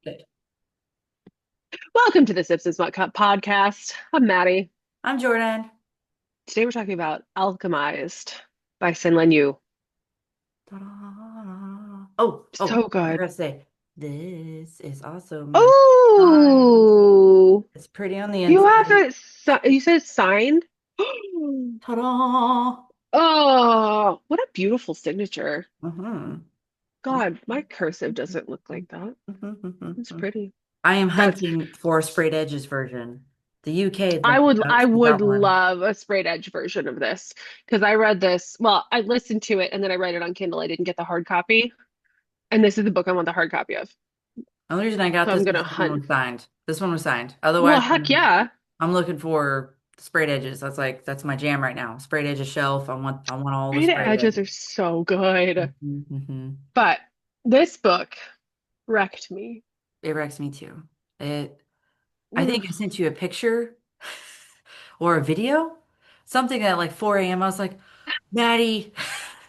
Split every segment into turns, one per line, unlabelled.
Good.
Welcome to the Sips and Smut Cup podcast. I'm Maddie.
I'm Jordan.
Today we're talking about Alchemized by Sin Yu.
Ta-da. Oh,
So
I
good.
forgot to say, this is also my size.
Oh,
It's pretty on the
you have
inside.
it. You said it's signed.
Ta-da!
Oh, what a beautiful signature.
Mm-hmm.
God, my cursive doesn't look like that. It's pretty.
I am
That's.
hunting for a sprayed edges version. The UK
I would. I would
got one.
love a sprayed edge version of this because I read this. Well, I listened to it and then I read it on Kindle. I didn't get the hard copy, and this is the book I want the hard copy of.
The only reason I got
So I'm
this
gonna
is this one
hunt.
was signed. This one was signed.
Well,
Otherwise,
heck yeah.
I'm looking for sprayed edges. That's my jam right now. Sprayed edges shelf. I want all the
Rated
sprayed
edges
edges.
are so good.
Mm-hmm.
But this book wrecked me.
It wrecks me too. It I think I
Ugh.
sent you a picture or a video, something at like 4 a.m. I was like, Maddie,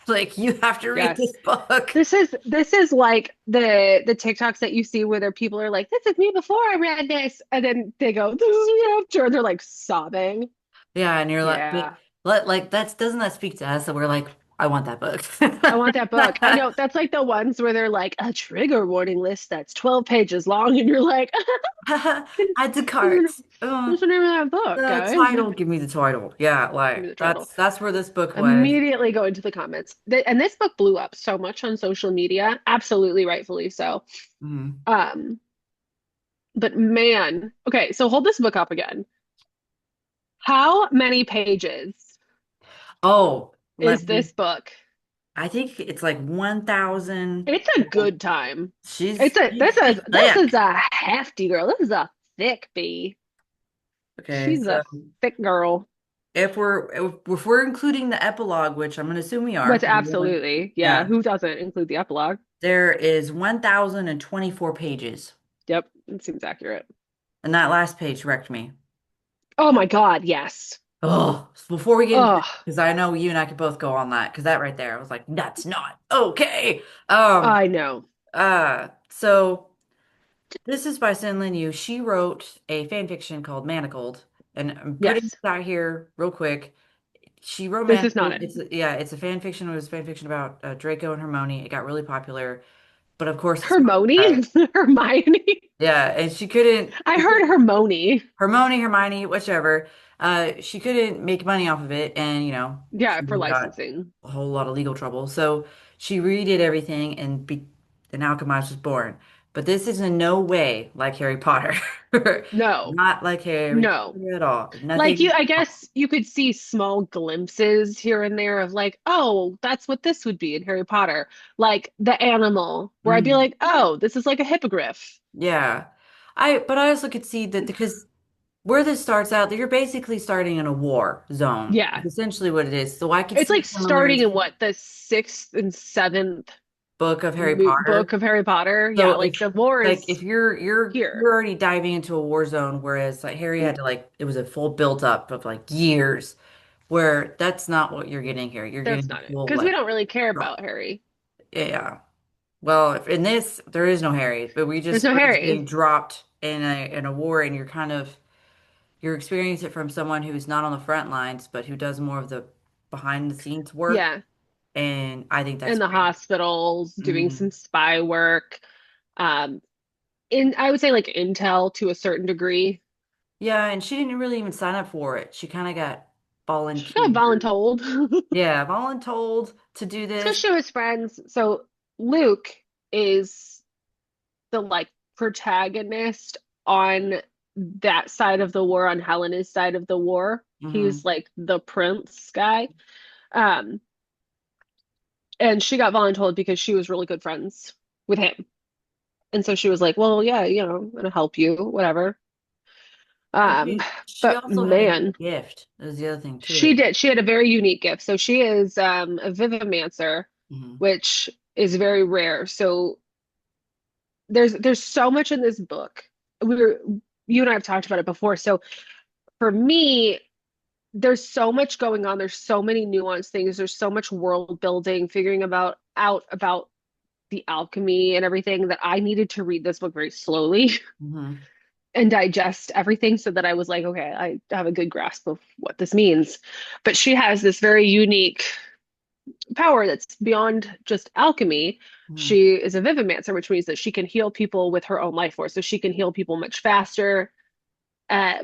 like you have to read
Yes.
this book.
This is like the TikToks that you see where there people are like, "This is me before I read this," and then they go, "This is me after," and they're like sobbing.
Yeah, and you're like,
Yeah.
like that's doesn't that speak to us that we're like, I want that book.
I want that book. I know that's like the ones where they're like a trigger warning list that's 12 pages long, and you're like,
Add to
"What's
cart.
the name of that book,
The
guys?"
title, give me the title. Yeah,
Give me
like
the title.
that's where this book was.
Immediately go into the comments. And this book blew up so much on social media, absolutely rightfully so.
Mhm.
Um, but man, okay, so hold this book up again. How many pages
Oh,
is
let me.
this book?
I think it's like 1,000.
It's a good time.
She's
It's a
she's
this is
thick.
a hefty girl. This is a thick bee.
Okay,
She's
so
a thick girl.
if we're including the epilogue, which I'm going to assume we are,
But
'cause we only-
absolutely, yeah,
yeah,
who doesn't include the epilogue?
there is 1,024 pages,
Yep, it seems accurate.
and that last page wrecked me.
Oh my God, yes.
Oh, before we get into this,
Oh,
because I know you and I could both go on that, because that right there, I was like, that's not okay. Um,
I know.
so this is by Sin Yu. She wrote a fan fiction called Manacled, and I'm putting
Yes,
this out here real quick. She wrote
this is not
Manacled.
it.
It's a fan fiction. It was a fan fiction about Draco and Hermione. It got really popular, but of course it's
Hermione?
copyright.
Hermione?
Yeah, and she couldn't
I
because
heard Hermione.
Hermione, whichever. She couldn't make money off of it, and
Yeah,
she
for
got
licensing.
a whole lot of legal trouble. So she redid everything, and Alchemized was born. But this is in no way like Harry Potter.
No,
Not like Harry
no.
Potter at all.
Like
Nothing.
I guess you could see small glimpses here and there of like, oh, that's what this would be in Harry Potter. Like the animal, where I'd be
Mhm.
like, oh, this is like a hippogriff.
Yeah. But I also could see that because where this starts out, you're basically starting in a war zone.
Yeah.
It's essentially what it is. So I could
It's
see
like starting
similarities
in what, the sixth and seventh
book of Harry Potter.
book of Harry Potter.
So
Yeah, like the war
like
is
if you're
here.
already diving into a war zone, whereas like Harry had to like it was a full build up of like years, where that's not what you're getting here. You're
That's
getting a
not it.
full
Because we
like
don't really care
drop.
about Harry.
Yeah. Well, if in this there is no Harry, but
There's no
we're just getting
Harry.
dropped in a war, and you're experiencing it from someone who's not on the front lines, but who does more of the behind the scenes work,
Yeah.
and I think
In
that's
the
great.
hospitals, doing
Mhm.
some spy work. Um, in I would say like intel to a certain degree.
Yeah, and she didn't really even sign up for it. She kind of got
She got
volunteered.
voluntold.
Yeah, voluntold to do
Because
this.
she was friends. So Luke is the like protagonist on that side of the war, on Helena's side of the war. He's
Hmm.
like the prince guy. Um, and she got voluntold because she was really good friends with him. And so she was like, well, yeah, I'm gonna help you, whatever.
But
Um,
she
but
also had a
man,
good gift. That was the other thing
she
too.
did. She had a very unique gift. So she is a vivimancer,
Hmm.
which is very rare. So there's so much in this book. We were You and I have talked about it before. So for me, there's so much going on. There's so many nuanced things. There's so much world building, figuring about out about the alchemy and everything that I needed to read this book very slowly
Hmm.
and digest everything so that I was like, okay, I have a good grasp of what this means. But she has this very unique power that's beyond just alchemy.
Hmm.
She is a vivimancer, which means that she can heal people with her own life force. So she can heal people much faster.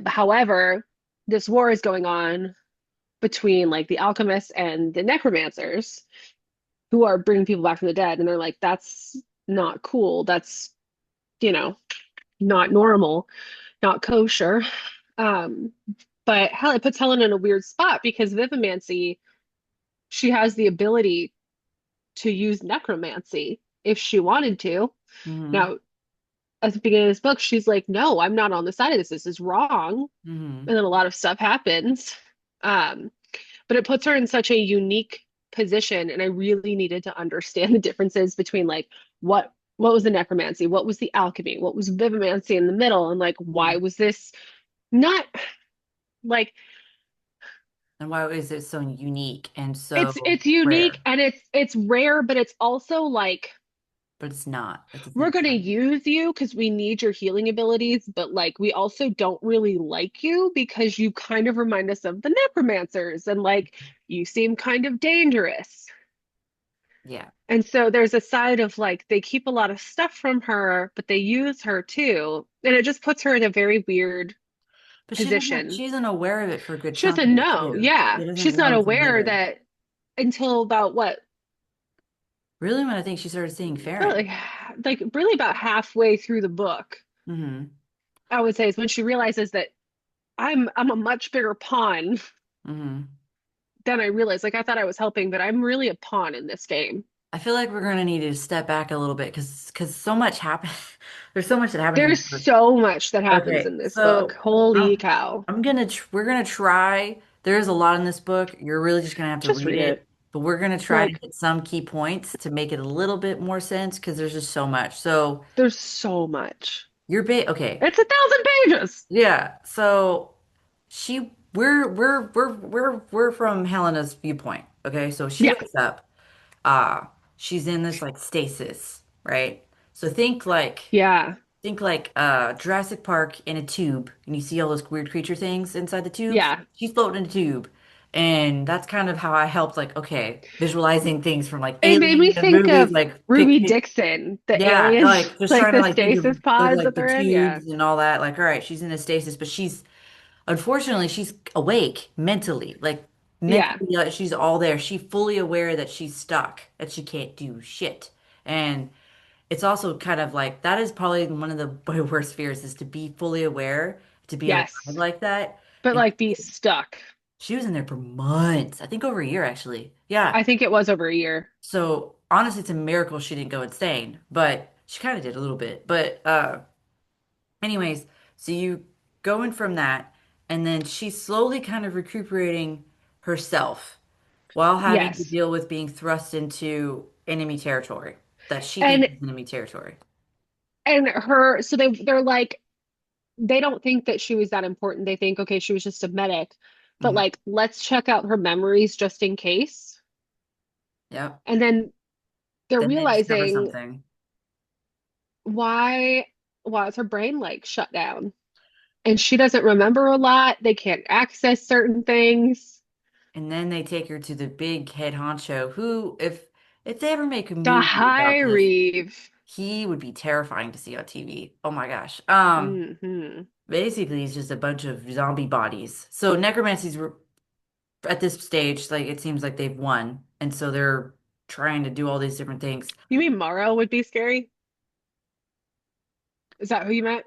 However, this war is going on between like the alchemists and the necromancers who are bringing people back from the dead. And they're like, that's not cool. That's, you know, not normal, not kosher. Um, but hell, it puts Helen in a weird spot because Vivimancy, she has the ability to use necromancy if she wanted to.
Hmm.
Now, at the beginning of this book, she's like, no, I'm not on the side of this. This is wrong.
Hmm.
And then a lot of stuff happens. Um, but it puts her in such a unique position. And I really needed to understand the differences between like what was the necromancy, what was the alchemy, what was vivimancy in the middle, and like why
Hmm.
was this not like
And why is it so unique and so
it's unique
rare?
and it's rare, but it's also like
But it's not at the
we're
same
going to
time.
use you because we need your healing abilities, but like we also don't really like you because you kind of remind us of the necromancers and like you seem kind of dangerous.
Yeah.
And so there's a side of like they keep a lot of stuff from her, but they use her too. And it just puts her in a very weird
But
position.
she isn't aware of it for a good
She
chunk
doesn't
of it
know.
too.
Yeah.
She doesn't
She's
know
not
until
aware
later.
that until about what?
Really, when I think she started seeing Farron.
Really, like really about halfway through the book,
Hmm.
I would say is when she realizes that I'm a much bigger pawn
Hmm.
than I realized. Like I thought I was helping, but I'm really a pawn in this game.
I feel like we're gonna need to step back a little bit because so much happens. There's so much that happens in
There's
this book.
so much that happens
Okay,
in this book.
so
Holy
I'm
cow.
we're gonna try. There's a lot in this book. You're really just gonna have to
Just
read
read
it,
it.
but we're gonna try to
Like
hit some key points to make it a little bit more sense because there's just so much. So
there's so much.
you're okay.
It's 1,000 pages.
Yeah. So we're from Helena's viewpoint. Okay. So she
Yeah.
wakes up. She's in this like stasis, right? So
Yeah.
think like Jurassic Park in a tube, and you see all those weird creature things inside the tubes.
Yeah.
She's floating in a tube. And that's kind of how I helped, like, okay, visualizing things from like
It made me
Alien, the
think
movies,
of
like
Ruby Dixon, the
yeah,
aliens,
like just
like
trying to
the
like think
stasis
of
pods
like
that
the
they're in. Yeah.
tubes and all that. Like, all right, she's in a stasis, but she's unfortunately she's awake mentally. Like
Yeah.
mentally, she's all there. She's fully aware that she's stuck, that she can't do shit. And it's also kind of like that is probably one of the my worst fears is to be fully aware, to be alive
Yes.
like that.
But
And
like be stuck.
she was in there for months, I think over a year actually. Yeah.
I think it was over a year.
So honestly, it's a miracle she didn't go insane, but she kind of did a little bit. But anyways, so you going from that, and then she's slowly kind of recuperating herself while having to
Yes.
deal with being thrust into enemy territory that she thinks
And
is enemy territory.
her so they're like they don't think that she was that important. They think, okay, she was just a medic. But
Hmm.
like, let's check out her memories just in case.
Yep.
And then they're
Then they discover
realizing
something.
why why is her brain like shut down? And she doesn't remember a lot. They can't access certain things.
And then they take her to the big head honcho who, if they ever make a
The
movie
High
about this,
Reeve.
he would be terrifying to see on TV. Oh my gosh.
Hmm.
Basically he's just a bunch of zombie bodies. So necromancy's at this stage, like it seems like they've won. And so they're trying to do all these different things.
You mean Morrow would be scary? Is that who you meant?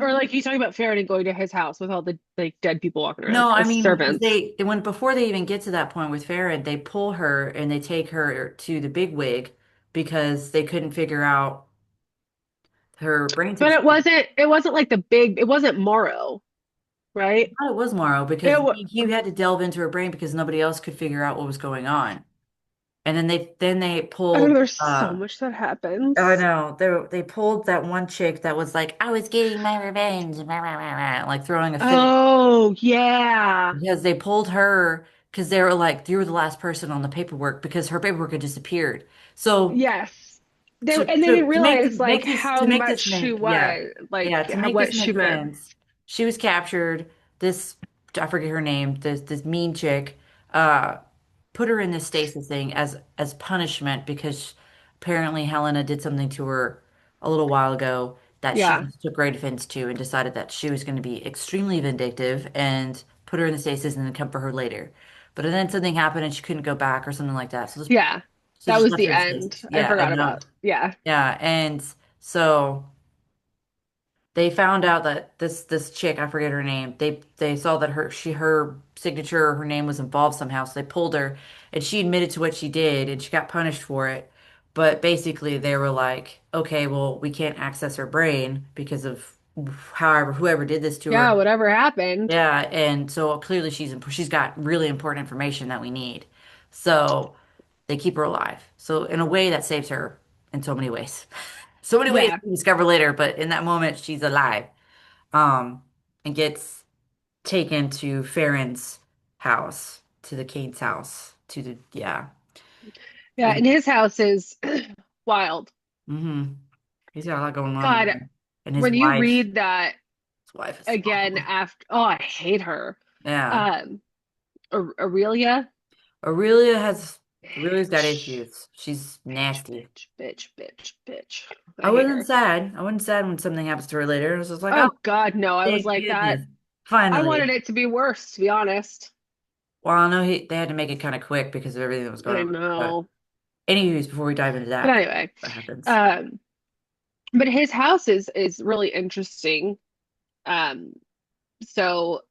Or
Mm,
like you talking about Faraday going to his house with all the like dead people walking around
no, I
as
mean, because
servants?
when before they even get to that point with Farron, they pull her and they take her to the big wig because they couldn't figure out her brain
But
situation.
it wasn't like the big it wasn't Morrow,
I
right?
thought it was Morrow
It
because
was
he had to delve into her brain because nobody else could figure out what was going on. And then they
I don't know,
pulled
there's so much that
I
happens.
know they pulled that one chick that was like, I was getting my revenge, like throwing a fit
Oh, yeah.
because they pulled her. because they were like, you were the last person on the paperwork because her paperwork had disappeared. So
Yes. And they didn't realize like
to
how
make
much
this
she
make yeah
was,
yeah
like
to
how
make this
what she
make
meant.
sense, she was captured. This I forget her name. This mean chick uh put her in this stasis thing as punishment because apparently Helena did something to her a little while ago that she
Yeah.
just took great offense to and decided that she was going to be extremely vindictive and put her in the stasis and then come for her later. But then something happened and she couldn't go back or something like that.
Yeah.
So
That
just
was
left
the
her in
end.
stasis.
I
Yeah,
forgot
and
about. Yeah.
yeah, and so they found out that this chick, I forget her name, they saw that her signature, her name was involved somehow, so they pulled her and she admitted to what she did and she got punished for it. But basically they were like, okay, well, we can't access her brain because of however whoever did this to
Yeah,
her.
whatever happened.
Yeah, and so clearly she's got really important information that we need. So they keep her alive. So in a way that saves her in so many ways. So many ways
Yeah.
we discover later, but in that moment she's alive. Um, and gets taken to Farron's house, to the Kane's house, to the yeah.
Yeah,
And
and his house is wild.
hmm he's got a lot going on in
God,
there. And
when you read that
his wife is
again
awful.
after, oh, I hate her.
Yeah.
Um, Aurelia.
Aurelia has Aurelia's got
Bitch,
issues. She's
bitch,
nasty.
bitch, bitch, bitch, bitch.
I
I hate
wasn't
her.
sad. I wasn't sad when something happens to her later. I was just like, oh,
Oh God, no. I was
thank
like that.
goodness.
I wanted
Finally.
it to be worse, to be honest.
Well, I know they had to make it kind of quick because of everything that was going
I
on. But
know.
anyways, before we dive into
But
that,
anyway,
what happens?
um, but his house is really interesting. Um, so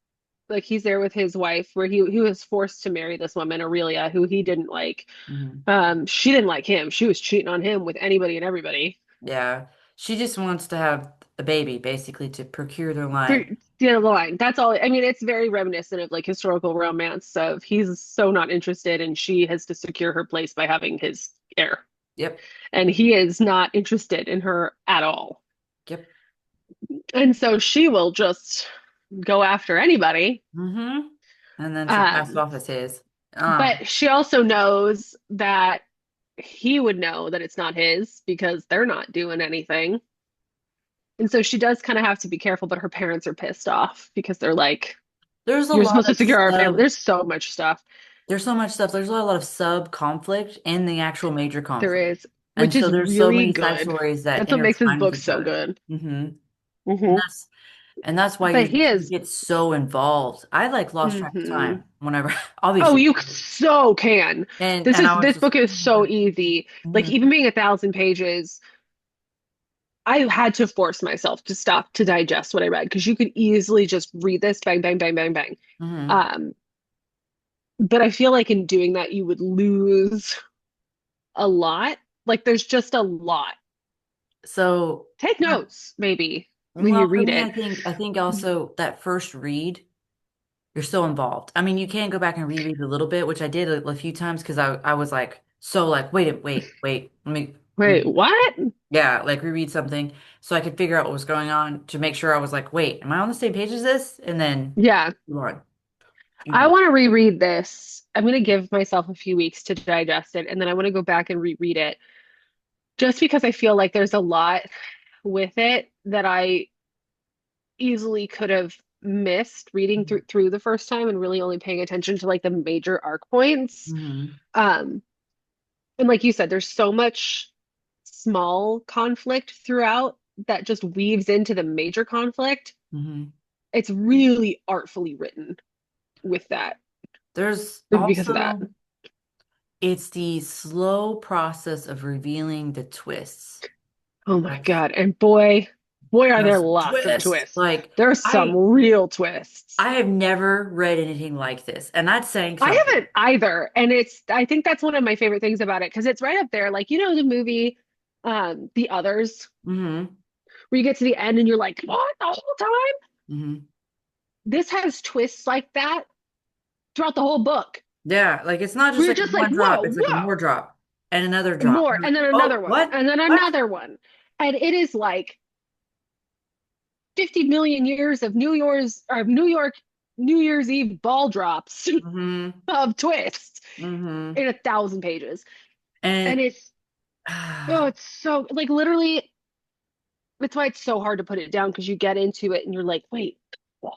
like he's there with his wife where he was forced to marry this woman, Aurelia, who he didn't like.
Hmm.
She didn't like him. She was cheating on him with anybody and everybody.
Yeah. She just wants to have a baby, basically, to procure their
Through
line.
the end of the line. That's all. I mean, it's very reminiscent of like historical romance of he's so not interested and she has to secure her place by having his heir.
Yep.
And he is not interested in her at all.
Yep.
And so she will just go after anybody.
Hmm. And then she'll pass it
Um,
off as his.
but she also knows that he would know that it's not his because they're not doing anything. And so she does kind of have to be careful, but her parents are pissed off because they're like,
There's a
you're
lot
supposed to
of
secure our family.
sub,
There's so much stuff.
there's so much stuff. There's a lot of sub conflict in the actual major
There
conflict.
is,
And
which
so
is
there's so
really
many side
good.
stories that
That's what makes his
intertwine with
book
each
so
other.
good.
Hmm. And
Hmm.
that's why
But he
you
is,
get so involved. I like lost track of
hmm
time whenever,
Oh,
obviously.
you so can.
And
This
and
is
I was
this
just
book is so easy. Like
hmm
even being 1,000 pages, I had to force myself to stop to digest what I read because you could easily just read this bang, bang, bang, bang, bang.
hmm
Um, but I feel like in doing that, you would lose a lot. Like there's just a lot.
So,
Take notes, maybe, when you
well, for
read
me,
it.
I think also that first read, you're so involved. I mean, you can go back and reread a little bit, which I did a few times because I was like, so like, wait, let me
Wait,
reread.
what?
Yeah, like reread something so I could figure out what was going on to make sure I was like, wait, am I on the same page as this? And then
Yeah,
move on.
I
Mhm.
want to reread this. I'm going to give myself a few weeks to digest it, and then I want to go back and reread it just because I feel like there's a lot with it that I easily could have missed reading through the first time and really only paying attention to like the major arc points.
Mhm.
Um, and like you said, there's so much small conflict throughout that just weaves into the major conflict.
Mhm.
It's really artfully written with that
There's
because of that.
also it's the slow process of revealing the twists.
Oh my
That's
God. And boy, are there
just
lots of
twist.
twists.
Like
There's some
I
real twists.
I have never read anything like this, and that's saying
I
something.
haven't either. And I think that's one of my favorite things about it because it's right up there. Like, the movie, The Others,
Hmm.
where you get to the end and you're like, what the whole time?
Hmm.
This has twists like that throughout the whole book.
Yeah, like it's not just
Where you're
like
just like,
one drop,
whoa,
it's like a more
whoa,
drop and another drop.
more,
You're
and
like,
then another
oh,
one,
what?
and then
What?
another one. And it is like 50 million years of New York New Year's Eve ball drops
Mm-hmm.
of twists
Mm-hmm.
in 1,000 pages. And
And
it's, oh, it's so like literally, that's why it's so hard to put it down because you get into it and you're like, wait, what?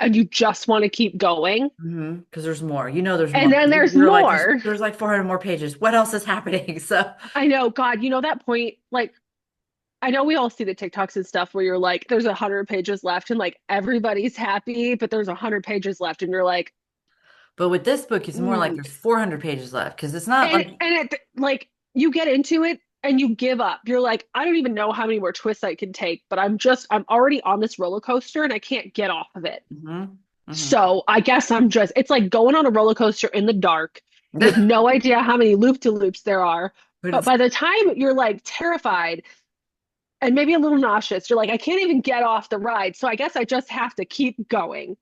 And you just want to keep going.
because there's more. You know there's more.
And then
'Cause
there's
you're like,
more.
there's like 400 more pages. What else is happening? So,
I know, God, you know that point, like I know we all see the TikToks and stuff where you're like, there's 100 pages left and like everybody's happy, but there's 100 pages left and you're like,
but with this book, it's more like
mm.
there's 400 pages left because it's not
and
like,
and it like you get into it and you give up. You're like, I don't even know how many more twists I can take, but I'm already on this roller coaster and I can't get off of it.
hmm
So I guess it's like going on a roller coaster in the dark. You have
but
no idea how many loop-de-loops there are. But
it's
by the time you're like terrified and maybe a little nauseous, you're like, I can't even get off the ride. So I guess I just have to keep going.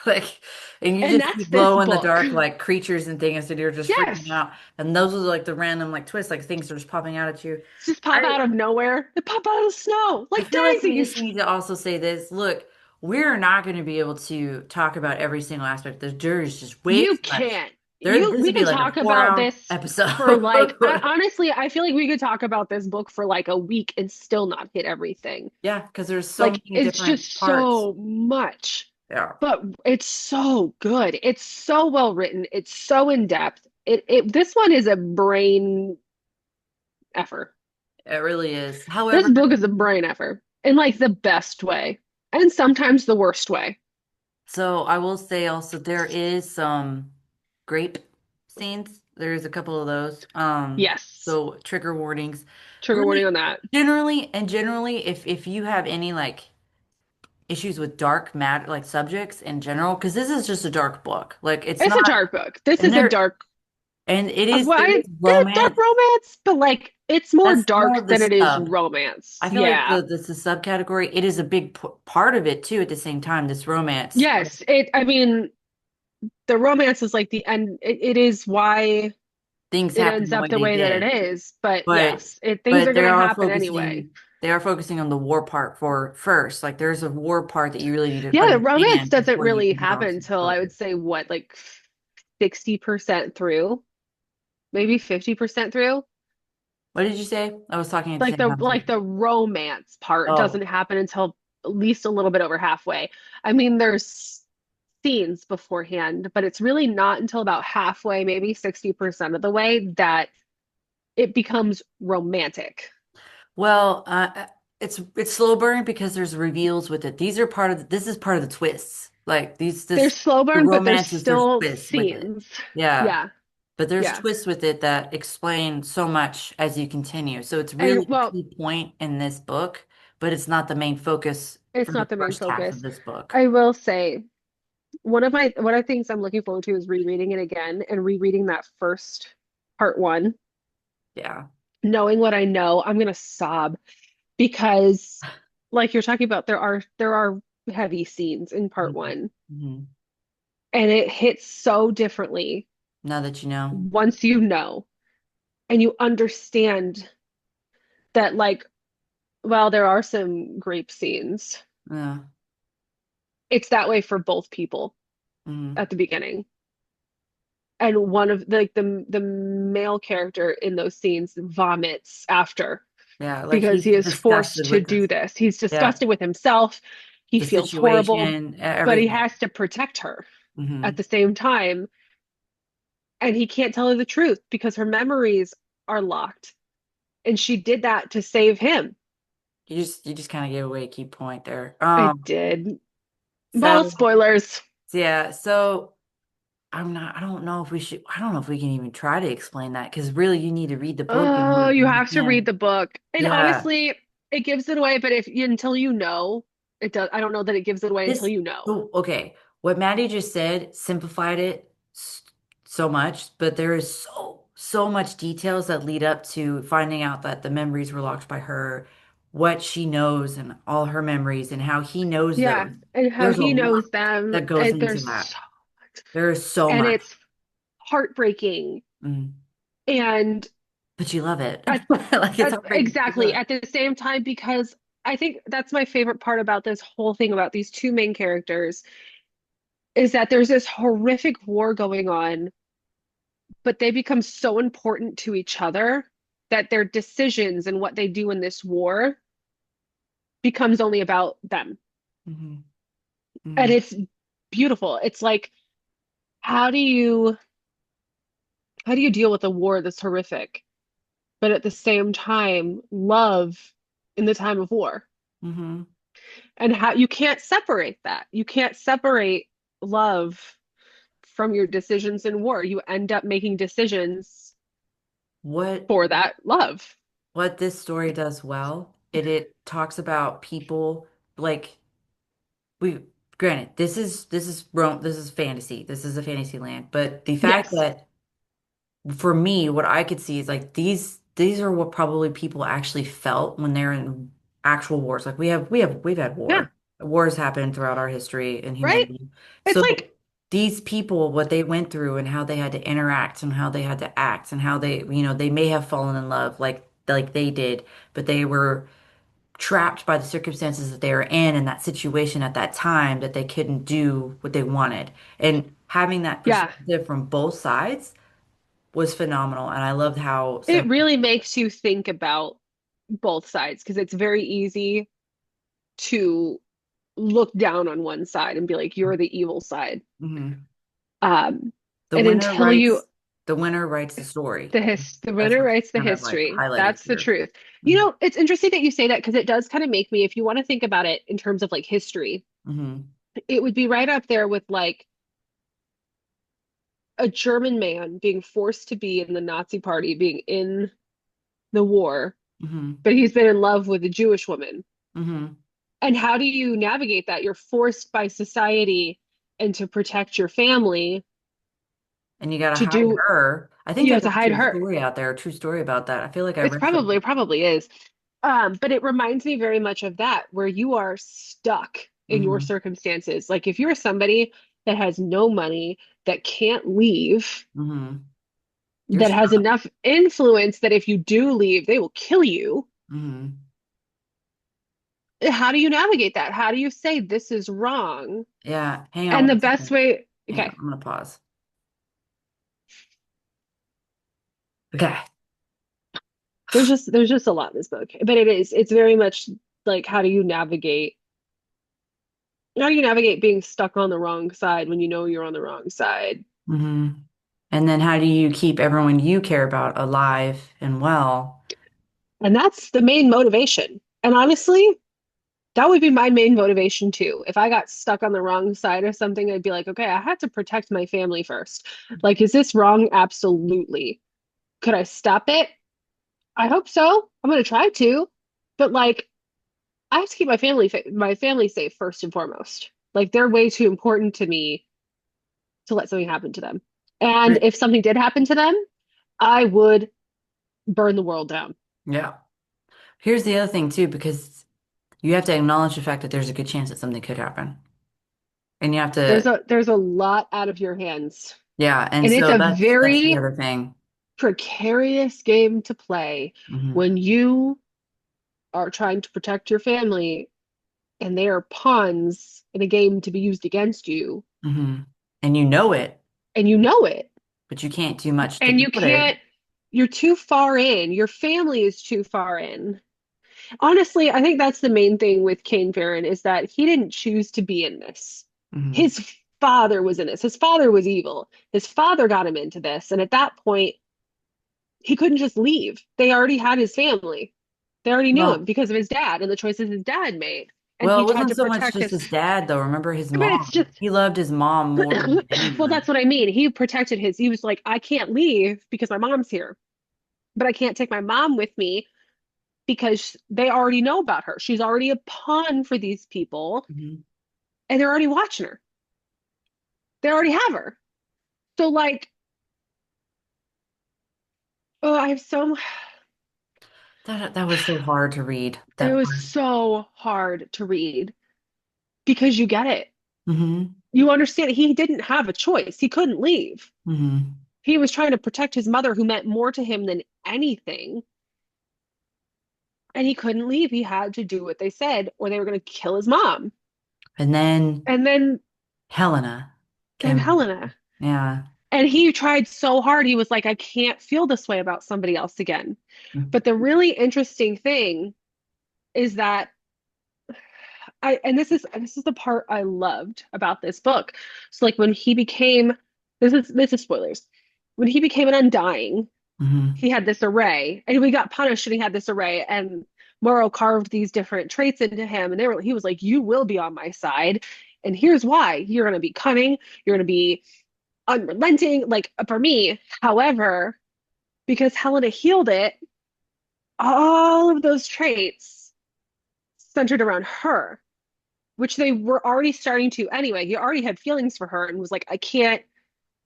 like, and you
And
just
that's
see
this
glow in the
book.
dark like creatures and things, and you're just freaking
Yes.
out. And those are like the random like twists, like things are just popping out at you.
Just pop
I
out of nowhere. They pop out of the snow
I
like
feel like we just
daisies.
need to also say this. Look, we're not going to be able to talk about every single aspect. There's just way
You
too much.
can't.
This
We
would be
could
like a
talk about
4 hour
this for like,
episode.
honestly, I feel like we could talk about this book for like a week and still not hit everything.
Yeah, because there's so
Like,
many
it's
different
just
parts.
so much,
Yeah,
but it's so good. It's so well written. It's so in depth. This one is a brain effort.
it really is.
This
However,
book is a brain effort in like the best way and sometimes the worst way.
so I will say also there is some grape scenes. There's a couple of those.
Yes.
So trigger warnings.
Trigger warning
Really,
on that.
generally, if you have any like issues with dark matter like subjects in general because this is just a dark book like it's
It's a
not
dark book. This
and
is a
there
dark,
and it is
well,
there is
dark
romance
romance, but like it's more
that's more
dark
of the
than it is
sub.
romance.
I feel like
Yeah.
the subcategory it is a big part of it too at the same time this romance like
Yes. I mean, the romance is like the end. It is why
things
it
happen
ends
the
up
way
the
they
way that it
did
is. But
but
yes, things are
they
going to
are
happen anyway.
focusing on the war part for first like there's a war part that you really need to
Yeah, the romance
understand
doesn't
before you
really
can get
happen
onto the
until I would
focus.
say what, like 60% through, maybe 50% through.
What did you say? I was talking at the
Like
same time too.
the romance part
Oh,
doesn't happen until at least a little bit over halfway. I mean, there's scenes beforehand, but it's really not until about halfway, maybe 60% of the way that it becomes romantic.
well, it's slow burn because there's reveals with it. These are part of this is part of the twists. Like
There's slow
the
burn, but there's
romances, there's
still
twists with it.
scenes.
Yeah.
Yeah,
But there's
yeah.
twists with it that explain so much as you continue. So it's
And
really a
well,
key point in this book, but it's not the main focus
it's
for the
not the main
first half of
focus.
this book.
I will say one of the things I'm looking forward to is rereading it again and rereading that first part one,
Yeah.
knowing what I know. I'm gonna sob because like you're talking about, there are heavy scenes in part
Mhm.
one,
Mhm.
and it hits so differently
Now that you know.
once you know and you understand that like, well, there are some grape scenes.
Yeah.
It's that way for both people
Mhm.
at the beginning. And one of the male character in those scenes vomits after
Yeah. Like
because
he's
he is
disgusted
forced to
with
do
this.
this. He's
Yeah.
disgusted with himself. He
The
feels horrible,
situation,
but he
everything.
has to protect her at
Hmm
the same time. And he can't tell her the truth because her memories are locked. And she did that to save him.
you just kind of gave away a key point there.
I did. Well,
So
spoilers.
yeah, so I don't know if we should I don't know if we can even try to explain that because really you need to read the book in
Oh,
order to
you have to read
understand.
the book. And
Yeah.
honestly, it gives it away, but if until you know, it does. I don't know that it gives it away until
This,
you know.
oh, okay. What Maddie just said simplified it so much, but there is so much details that lead up to finding out that the memories were locked by her, what she knows and all her memories and how he knows
Yeah,
those.
and how
There's a
he
lot
knows them.
that goes
And
into
there's
that. There is so
and
much.
it's heartbreaking.
Mm.
And
But you love it.
at,
Like it's heartbreaking. You
exactly
love it.
at the same time, because I think that's my favorite part about this whole thing about these two main characters is that there's this horrific war going on, but they become so important to each other that their decisions and what they do in this war becomes only about them.
Hmm.
And
Hmm.
it's beautiful. It's like, how do you how do you deal with a war that's horrific, but at the same time love in the time of war?
Hmm.
And how you can't separate that. You can't separate love from your decisions in war. You end up making decisions
What
for that love.
what this story does well, it talks about people like we granted this is Rome, this is fantasy. This is a fantasy land, but the fact
Yes.
that for me, what I could see is like these are what probably people actually felt when they're in actual wars. Like we've had
Yeah.
wars happen throughout our history and
Right?
humanity.
It's
So
like,
these people, what they went through and how they had to interact and how they had to act and how they, they may have fallen in love like they did, but they were trapped by the circumstances that they were in that situation at that time that they couldn't do what they wanted. And having that
yeah,
perspective from both sides was phenomenal. And I loved how
it
some.
really makes you think about both sides because it's very easy to look down on one side and be like, you're the evil side.
Mhm.
Um,
The
and
winner
until you
writes the winner writes the story.
the
That's
winner
what's
writes the
kind of like
history.
highlighted
That's the
here.
truth. You
Mhm.
know, it's interesting that you say that because it does kind of make me, if you want to think about it in terms of like history,
Mhm.
it would be right up there with like a German man being forced to be in the Nazi party, being in the war,
Mhm.
but he's been in love with a Jewish woman.
Mhm.
And how do you navigate that? You're forced by society and to protect your family
And you got to
to
hide
do,
her. I think
you have
there's
to hide
actually a
her.
story out there, a true story about that. I feel like I
It's
read something.
probably is. But it reminds me very much of that, where you are stuck in your
Mhm.
circumstances. Like if you're somebody that has no money, that can't leave,
Mhm. You're
that has
stuck.
enough influence that if you do leave, they will kill you.
Mhm.
How do you navigate that? How do you say this is wrong?
Yeah. Hang on
And the
one
best
second.
way,
Hang on.
okay,
I'm gonna pause. Okay.
there's just a lot in this book, but it's very much like how do you navigate being stuck on the wrong side when you know you're on the wrong side?
Mhm. And then how do you keep everyone you care about alive and well?
And that's the main motivation. And honestly, that would be my main motivation too. If I got stuck on the wrong side of something, I'd be like, okay, I had to protect my family first. Like, is this wrong? Absolutely. Could I stop it? I hope so. I'm gonna try to. But like, I have to keep my family safe first and foremost. Like, they're way too important to me to let something happen to them. And
Right.
if something did happen to them, I would burn the world down.
Yeah. Here's the other thing too, because you have to acknowledge the fact that there's a good chance that something could happen. And you have to,
There's a lot out of your hands.
yeah. And
And it's
so
a
that's the
very
other thing.
precarious game to play
Hmm.
when you are trying to protect your family and they are pawns in a game to be used against you,
Hmm. And you know it,
and you know it.
but you can't do much to
And you
put it.
can't, you're too far in. Your family is too far in. Honestly, I think that's the main thing with Kane Farron is that he didn't choose to be in this.
Hmm.
His father was in this. His father was evil. His father got him into this. And at that point, he couldn't just leave. They already had his family. They already knew him
Well,
because of his dad and the choices his dad made. And
well,
he
it
tried
wasn't
to
so much
protect
just
his,
his dad though. Remember his
but it's
mom.
just,
He loved his mom more than
well,
anyone.
that's what I mean. He protected his, he was like, I can't leave because my mom's here, but I can't take my mom with me because they already know about her. She's already a pawn for these people
Hmm.
and they're already watching her. They already have her. So like, oh, I have so,
That was so hard to read.
it
That
was
part.
so hard to read because you get it.
Hmm.
You understand he didn't have a choice. He couldn't leave.
Hmm.
He was trying to protect his mother, who meant more to him than anything. And he couldn't leave. He had to do what they said, or they were going to kill his mom.
And then
And then
Helena.
than
Can't
Helena.
yeah.
And he tried so hard. He was like, I can't feel this way about somebody else again. But the really interesting thing is that and this is the part I loved about this book. So like when he became this is spoilers. When he became an Undying,
Hmm.
he had this array, and we got punished, and he had this array, and Morrow carved these different traits into him, and he was like, "You will be on my side, and here's why: you're going to be cunning, you're going to be unrelenting." Like for me, however, because Helena healed it, all of those traits centered around her, which they were already starting to anyway. He already had feelings for her and was like, I can't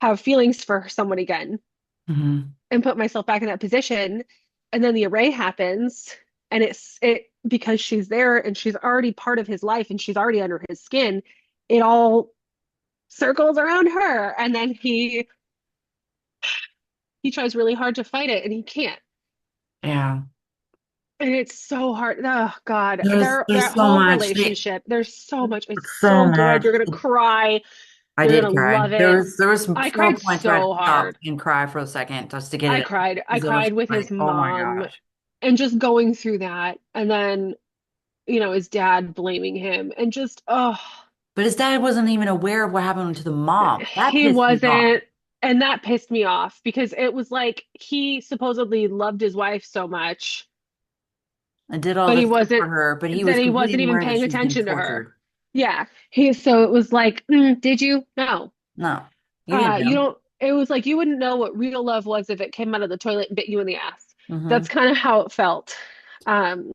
have feelings for someone again
Hmm.
and put myself back in that position. And then the array happens, and it because she's there and she's already part of his life and she's already under his skin, it all circles around her. And then he tries really hard to fight it and he can't.
Yeah.
And it's so hard. Oh God,
There's
that
so
whole
much.
relationship. There's so much. It's
So
so good.
much.
You're gonna cry.
I
You're
did
gonna
cry.
love it.
There was some
I
small
cried
points where I had
so
to stop
hard.
and cry for a second just to get
I
it out.
cried. I
Because it was
cried with his
like, oh my
mom
gosh.
and just going through that. And then, his dad blaming him and just, oh,
But his dad wasn't even aware of what happened to the mom. That
he
pissed me off.
wasn't. And that pissed me off because it was like he supposedly loved his wife so much,
And did all
but he
this stuff for
wasn't,
her, but he
that
was
he
completely
wasn't even
unaware that
paying
she was getting
attention to her.
tortured.
Yeah. So it was like, did you? No.
No, you didn't
You
know.
don't, it was like you wouldn't know what real love was if it came out of the toilet and bit you in the ass. That's
Hmm.
kind of how it felt. Um,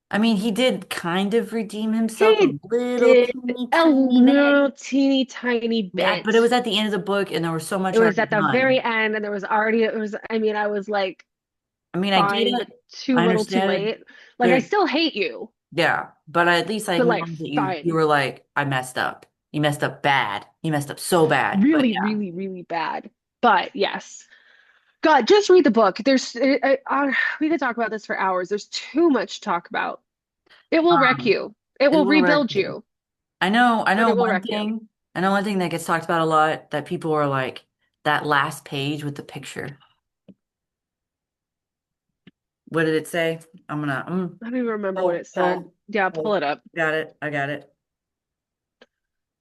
I mean, he did kind of redeem himself a
he
little
did
teeny
a
tiny bit.
little teeny tiny
Yeah,
bit.
but it was at the end of the book and there was so much
It was
already
at the very
done.
end, and there was already, I mean, I was like,
I mean, I get
fine, but
it.
too
I
little too
understand it.
late. Like, I
There,
still hate you,
yeah, but at least I
but like,
acknowledge that you
fine.
were like, I messed up. You messed up bad. You messed up so bad. But
Really,
yeah.
really, really bad. But yes. God, just read the book. We could talk about this for hours. There's too much to talk about. It will wreck
Um,
you. It
it
will
will wreck
rebuild
you.
you,
I
but
know
it will
one
wreck you.
thing. I know one thing that gets talked about a lot that people are like, that last page with the picture. What did it say?
I don't even remember what it said. Yeah, pull
hold.
it up.
Got it. I got it.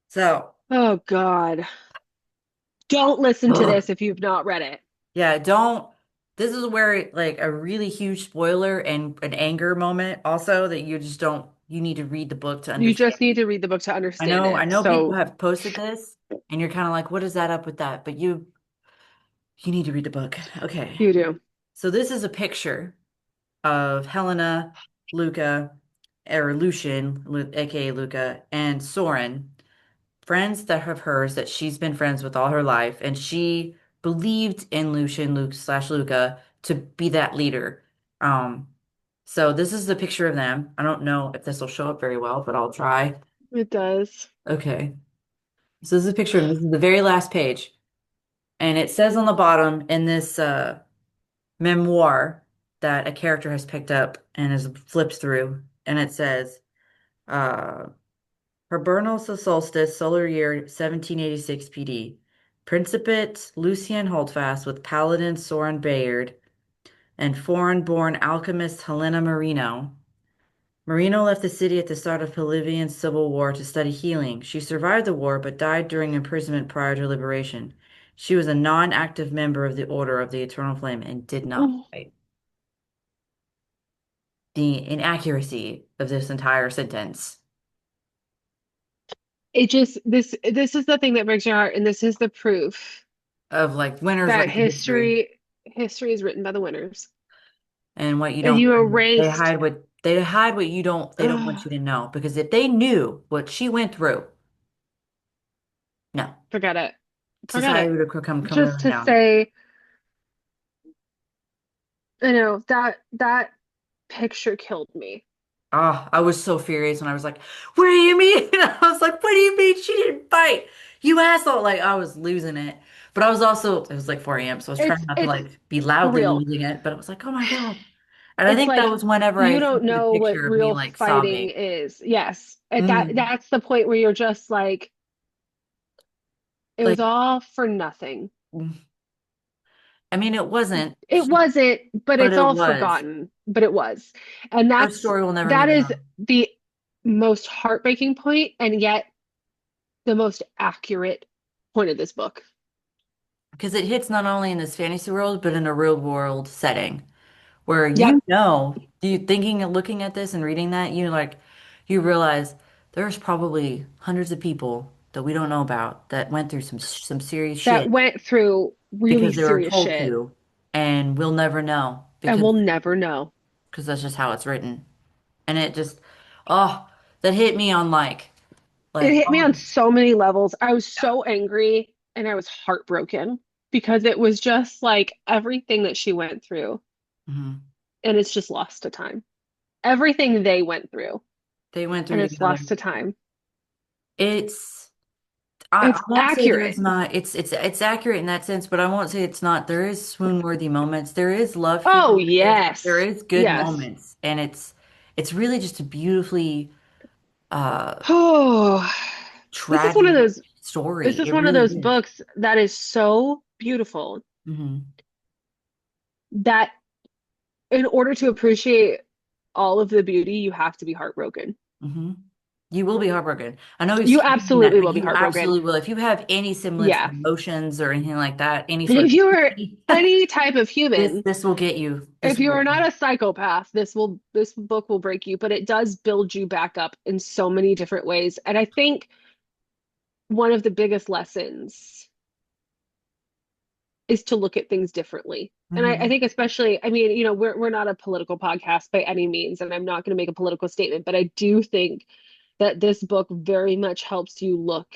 So,
Oh God. Don't listen to
ugh.
this if you've not read it.
Yeah, don't. This is where like a really huge spoiler and an anger moment also that you just don't, you need to read the book to
You
understand.
just need to read the book to understand
I
it.
know people
So
have posted this and you're kind of like, what is that up with that? But you need to read the book. Okay.
you do.
So this is a picture of Helena, Luca, or Lucian, aka Luca, and Soren, friends that of hers that she's been friends with all her life, and she believed in Lucian, Luke slash Luca, to be that leader. Um, so this is the picture of them. I don't know if this will show up very well, but I'll try.
It does.
Okay. So this is a picture of them. This is the very last page. And it says on the bottom in this memoir that a character has picked up and has flipped through, and it says, uh, Hibernal Solstice, Solar Year 1786 PD. Principate Lucien Holdfast with Paladin Soren Bayard and foreign-born alchemist Helena Marino. Marino left the city at the start of Bolivian Civil War to study healing. She survived the war but died during imprisonment prior to liberation. She was a non-active member of the Order of the Eternal Flame and did not
Mm.
fight. The inaccuracy of this entire sentence
It just this is the thing that breaks your heart, and this is the proof
of like winners
that
write the history.
history is written by the winners.
And what you
And
don't
you
they
erased,
hide what they hide what they don't want
ugh,
you to know because if they knew what she went through, no,
forget it. Forget
society
it.
would have come
Just
crumbling
to
down.
say, that picture killed me.
Ah, I was so furious when I was like, "What do you mean?" I was like, "What do you mean she didn't fight? You asshole!" Like I was losing it, but I was also it was like 4 a.m., so I was trying not to
It's
like be loudly
real.
losing it. But I was like, "Oh my God!" And I
It's
think that
like
was whenever I
you
sent
don't
you the
know what
picture of me
real
like
fighting
sobbing.
is. Yes. At
Mm.
that's the point where you're just like It
Like,
was all for nothing.
I mean, it wasn't,
It wasn't, but
but
it's
it
all
was.
forgotten. But it was. And
Her story will never be
that is
known
the most heartbreaking point, and yet the most accurate point of this book.
because it hits not only in this fantasy world, but in a real world setting where
Yep.
you thinking and looking at this and reading that, you realize there's probably hundreds of people that we don't know about that went through some serious
That
shit
went through really
because they were
serious
told
shit,
to, and we'll never know
and we'll never know.
because that's just how it's written. And it just, oh, that hit me on
It hit me
oh,
on so many levels. I was so angry and I was heartbroken because it was just like everything that she went through,
mhm.
and it's just lost to time. Everything they went through,
They went
and
through
it's
together.
lost to time.
It's I
It's
won't say there's
accurate.
not it's accurate in that sense, but I won't say it's not. There is swoon-worthy moments. There is love here.
Oh,
There
yes.
is good
Yes.
moments, and it's really just a beautifully uh
Oh, this is one of
tragic
those,
story.
this is
It
one of
really
those
is.
books that is so beautiful
Hmm.
that in order to appreciate all of the beauty, you have to be heartbroken.
Hmm. You will be heartbroken. I know
You
you've seen that,
absolutely
but
will be
you
heartbroken.
absolutely will. If you have any semblance of
Yeah.
emotions or anything like that, any
And
sort
if
of
you are
empathy,
any type of human,
this will get you. This
if
will
you
get
are
you.
not a psychopath, this book will break you, but it does build you back up in so many different ways. And I think one of the biggest lessons is to look at things differently. And I
Hmm.
think especially, I mean, we're not a political podcast by any means, and I'm not going to make a political statement, but I do think that this book very much helps you look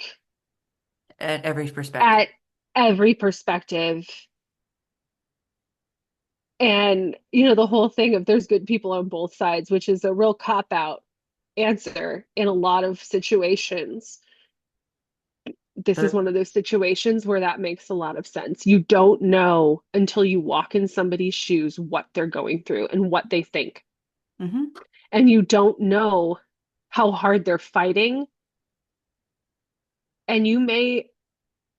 At every perspective.
at every perspective. And, the whole thing of there's good people on both sides, which is a real cop out answer in a lot of situations. This is
There,
one of those situations where that makes a lot of sense. You don't know until you walk in somebody's shoes what they're going through and what they think.
hmm.
And you don't know how hard they're fighting. And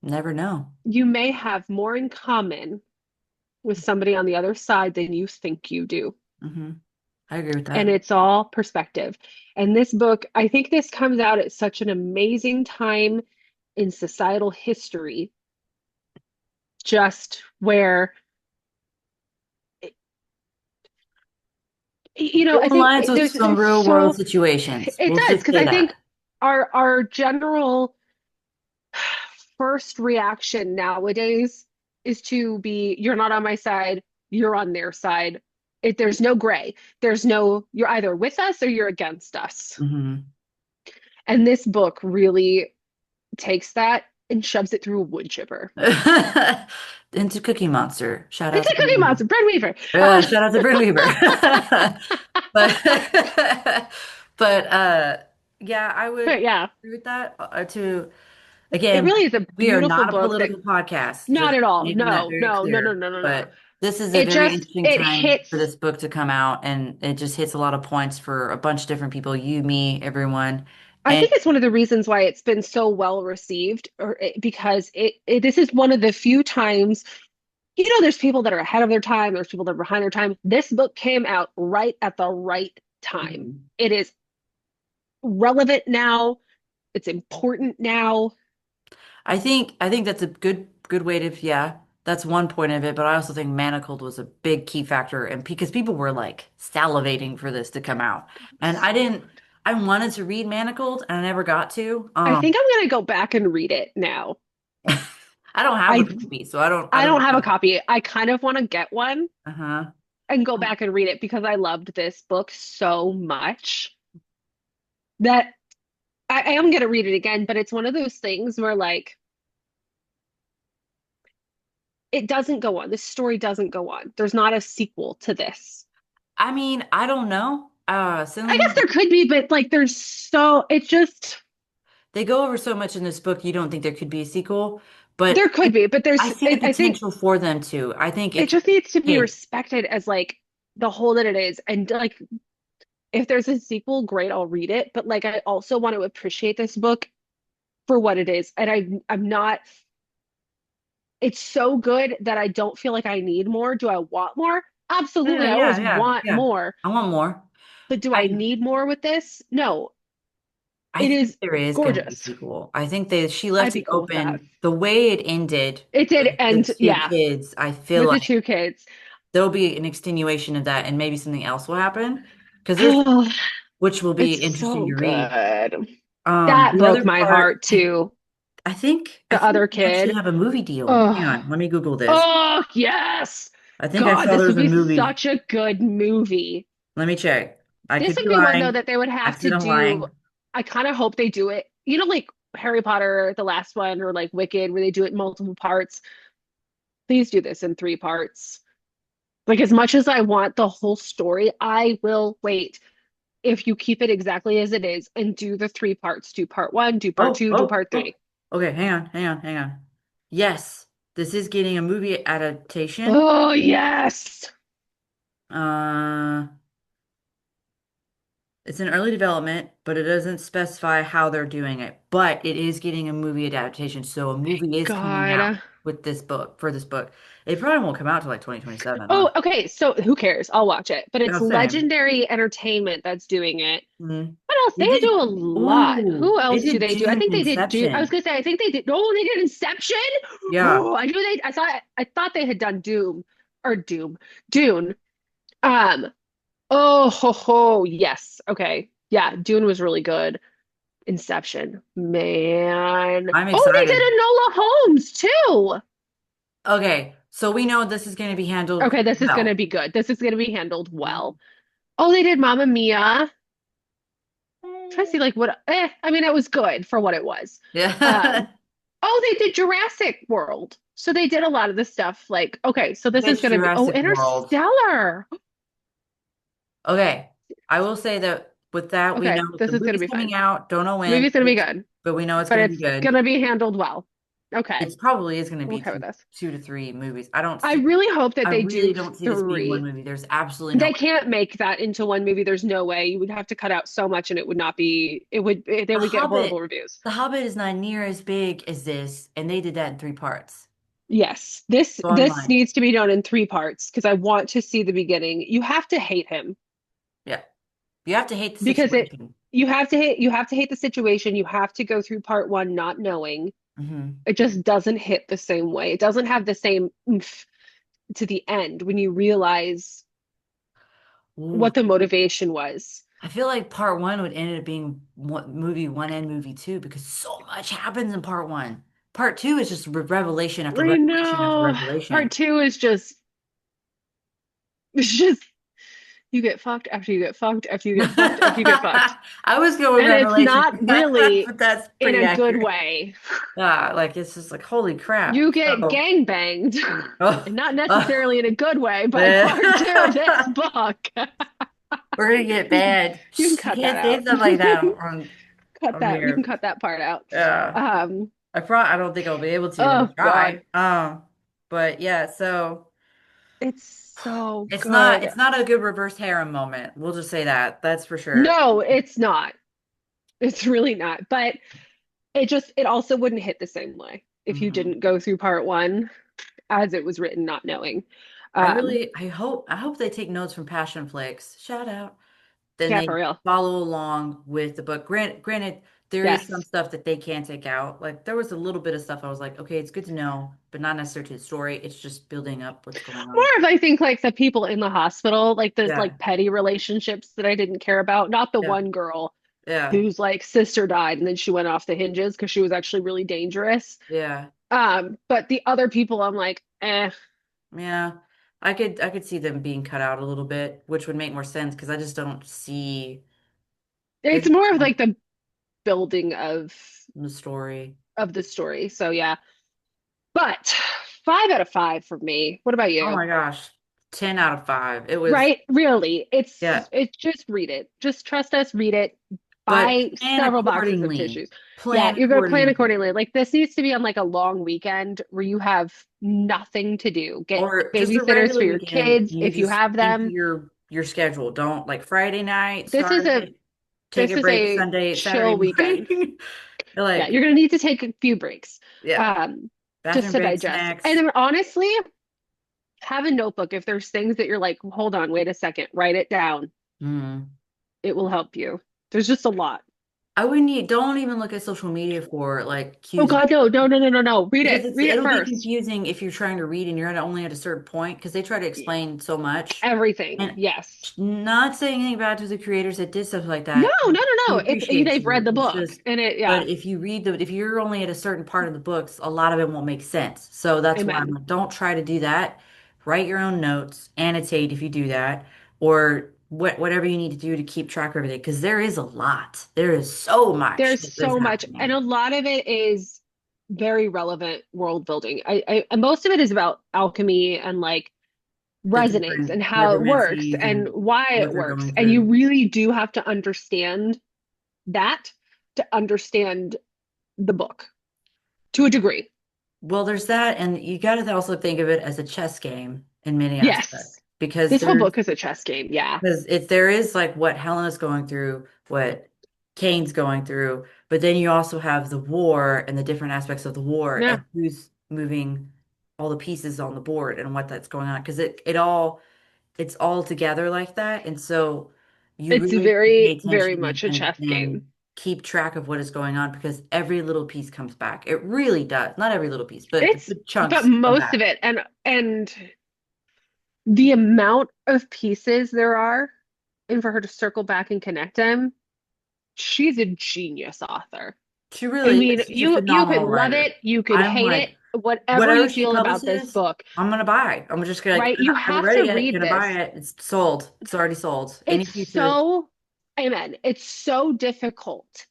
Never know.
you may have more in common with somebody on the other side than you think you do.
Hmm. I agree with
And
that.
it's all perspective. And this book, I think this comes out at such an amazing time in societal history, just where, I
It
think
aligns with some
there's
real world
so,
situations.
it
We'll
does,
just
because
say
I think
that.
our general first reaction nowadays is to be, you're not on my side, you're on their side. There's no gray. You're either with us or you're against us.
Hmm.
And this book really takes that and shoves it through a wood chipper.
Into Cookie Monster. Shout
It's
out to
a Cookie
Bryn
Monster, Brad Weaver.
Weaver. Shout out to Bryn Weaver. But but yeah, I would
but yeah,
agree with that.
it
Again,
really is a
we are
beautiful
not a
book that,
political podcast,
not
just
at all.
making that
No,
very
no, no, no,
clear.
no, no, no.
But this is a
It
very
just,
interesting
it
time for
hits.
this book to come out, and it just hits a lot of points for a bunch of different people, you, me, everyone.
I
And
think it's one of the reasons why it's been so well received, because this is one of the few times, there's people that are ahead of their time, there's people that are behind their time. This book came out right at the right time.
mhm.
It is relevant now, it's important now.
I think that's a good way to, yeah, that's one point of it, but I also think Manacled was a big key factor, and because people were like salivating for this to come out. And
So good.
I wanted to read Manacled and I never got to.
I think I'm gonna go back and read it now.
I don't have a
I
copy, so I
I don't
don't
have a
know.
copy. I kind of want to get one
Uh-huh.
and go back and read it because I loved this book so much that I am gonna read it again, but it's one of those things where like it doesn't go on. This story doesn't go on. There's not a sequel to this.
I mean, I don't know.
I guess
Celine,
there could be, but like there's so it's just
they go over so much in this book, you don't think there could be a sequel, but
there could be, but
I see the
I think
potential for them to. I think
it
if
just needs to be
hey,
respected as like the whole that it is. And like if there's a sequel, great, I'll read it. But like I also want to appreciate this book for what it is. And I'm not. it's so good that I don't feel like I need more. Do I want more? Absolutely.
Yeah,
I
yeah,
always
yeah,
want
yeah.
more.
I want more.
But do I
I
need more with this? No.
I
It
think
is
there is going to be a
gorgeous.
sequel. I think she
I'd
left
be
it
cool with that.
open. The way it ended
It did
with the
end,
two
yeah,
kids, I feel
with the
like
two kids.
there'll be an extenuation of that and maybe something else will happen. Because there's,
Oh,
which will be
it's
interesting
so
to read.
good. That
The
broke
other
my
part,
heart too.
I
The
think
other
they actually
kid.
have a movie deal. Hang
Oh,
on, let me Google this.
oh, yes.
I think I
God,
saw
this
there's
would
a
be
movie.
such a good movie.
Let me check. I
This
could
would
be
be one though
lying.
that they would
I
have
could
to
say I'm
do.
lying.
I kind of hope they do it. You know, like Harry Potter, the last one, or like Wicked, where they do it in multiple parts. Please do this in 3 parts. Like, as much as I want the whole story, I will wait if you keep it exactly as it is and do the 3 parts. Do part one, do part
Oh,
two, do
oh,
part
oh.
three.
Okay, hang on. Yes, this is getting a movie adaptation.
Oh, yes.
Uh, it's in early development, but it doesn't specify how they're doing it. But it is getting a movie adaptation, so a movie is coming out
God.
with this book for this book. It probably won't come out till like 2027,
Oh,
honestly.
okay. So who cares? I'll watch it. But
Yeah,
it's
same.
Legendary Entertainment that's doing it.
Hmm.
What else?
They
They
did.
do a lot.
Ooh,
Who
they
else do
did
they do? I
Dune
think
and
they did do. I was
Inception.
gonna say, I think they did. Oh, they did Inception.
Yeah.
Oh, I knew they. I thought they had done Doom or Doom, Dune. Um. Oh, ho, ho. Yes. Okay. Yeah. Dune was really good. Inception. Man.
I'm
Oh, they did
excited.
Enola Holmes too.
Okay, so we know this is going to be handled
Okay, this is gonna
well.
be good. This is gonna be handled well.
Mhm.
Oh, they did Mamma Mia. Trying to see like what I mean it was good for what it was.
Yeah.
Um oh they did Jurassic World. So they did a lot of the stuff like okay, so this is
Which
gonna be oh
Jurassic World?
Interstellar.
Okay, I will say that with that, we
Okay,
know
this
the
is gonna
movie's
be fun.
coming out. Don't know when,
Movie's gonna be good,
but we know it's
but
going to be
it's
good.
gonna be handled well. Okay,
It's probably is going to
I'm
be
okay with this.
two to three movies.
I really hope that
I
they
really
do
don't see this being one
3.
movie. There's absolutely no
They
way.
can't make that into one movie. There's no way. You would have to cut out so much and it would not be they
The
would get horrible
Hobbit,
reviews.
The Hobbit is not near as big as this, and they did that in three parts.
Yes, this
So I'm
this
like,
needs to be done in 3 parts because I want to see the beginning. You have to hate him
yeah, you have to hate the
because it
situation.
you have to hate the situation. You have to go through part one not knowing.
Hmm.
It just doesn't hit the same way. It doesn't have the same oomph to the end when you realize
Ooh,
what the motivation was.
I feel like part one would end up being movie one and movie two because so much happens in part one. Part two is just revelation after
I
revelation after
know. Part
revelation.
two is just it's just you get fucked after you get fucked after you get fucked after you get fucked.
I was going
And it's
revelation,
not really
but that's
in
pretty
a good
accurate.
way.
Like it's just like holy crap.
You get
So,
gang banged, and
oh,
not
oh,
necessarily in a good way, by part two of this
yeah.
book.
We're gonna get
You can
bad.
you can
You
cut that
can't say
out.
stuff like that
Cut
on
that. You can
here.
cut that part out.
Yeah.
Um,
I don't think I'll be able to, but I'll
oh God,
try. But yeah, so
it's so good.
it's not a good reverse harem moment. We'll just say that. That's for sure.
No, it's not. It's really not. But it also wouldn't hit the same way if you
Hmm.
didn't go through part one as it was written, not knowing. Um,
I hope they take notes from Passion Flicks. Shout out. Then
yeah, for
they
real.
follow along with the book. Granted, there is some
Yes.
stuff that they can take out. Like there was a little bit of stuff I was like, okay, it's good to know, but not necessarily to the story. It's just building up what's going on.
More of I think like the people in the hospital, like the
Yeah,
like petty relationships that I didn't care about, not the
yeah,
one girl
yeah,
whose like sister died and then she went off the hinges because she was actually really dangerous.
yeah,
But the other people I'm like, eh.
yeah. I could see them being cut out a little bit, which would make more sense because I just don't see
It's
there's
more of like the building
the story.
of the story. So yeah. But 5 out of 5 for me. What about
Oh
you?
my gosh, 10 out of 5. It was
Right? Really.
yeah,
It's just read it. Just trust us, read it.
but
Buy
plan
several boxes of
accordingly.
tissues. Yeah,
Plan
you're gonna plan
accordingly.
accordingly. Like this needs to be on like a long weekend where you have nothing to do. Get
Or just a
babysitters
regular
for your
weekend
kids
and you
if you
just
have
into
them.
your schedule. Don't like Friday night,
This is
start
a
it, take
this
a
is
break
a
Sunday, Saturday
chill weekend.
morning.
Yeah,
Like,
you're gonna need to take a few breaks.
yeah,
Um,
bathroom
just to
break
digest. And
snacks.
then honestly, have a notebook. If there's things that you're like, hold on, wait a second, write it down.
Mm.
It will help you. There's just a lot.
I wouldn't don't even look at social media for like
Oh
cues
God, no, no, no, no, no, no. Read
because
it. Read it
it'll be
first.
confusing if you're trying to read and you're only at a certain point because they try to explain so much.
Everything.
And
Yes.
not saying anything bad to the creators that did stuff like
No,
that.
no, no,
We
no. It's
appreciate
they've read
you.
the
It's
book
just,
and it,
but
yeah.
if you read if you're only at a certain part of the books, a lot of it won't make sense. So that's why I'm
Amen.
like, don't try to do that. Write your own notes, annotate if you do that, or whatever you need to do to keep track of everything. Because there is a lot. There is so much
There's
that is
so much, and
happening.
a lot of it is very relevant world building. And most of it is about alchemy and like
The
resonance
different
and how it works
necromancies
and
and
why
what
it
they're
works.
going
And you
through.
really do have to understand that to understand the book to a degree.
Well, there's that, and you got to also think of it as a chess game in many aspects
Yes.
because
This whole
there's
book is a chess game. Yeah.
because if there is like what Helena's going through, what Kane's going through, but then you also have the war and the different aspects of the war
Yeah.
and who's moving all the pieces on the board and what that's going on because it's all together like that, and so you
It's
really need to pay
very, very
attention
much a chess
and
game.
keep track of what is going on because every little piece comes back. It really does. Not every little piece, but the
It's
good
but
chunks come
most of
back.
it and the amount of pieces there are and for her to circle back and connect them, she's a genius author.
She
I
really
mean,
is. She's a
you could
phenomenal
love
writer.
it, you could
I'm
hate it,
like,
whatever you
whatever she
feel about this
publishes,
book,
I'm gonna buy. I'm just gonna like,
right? You
I haven't
have
read
to
it yet.
read
Gonna buy
this.
it. It's sold. It's already sold. Any
It's
future.
so, amen. It's so difficult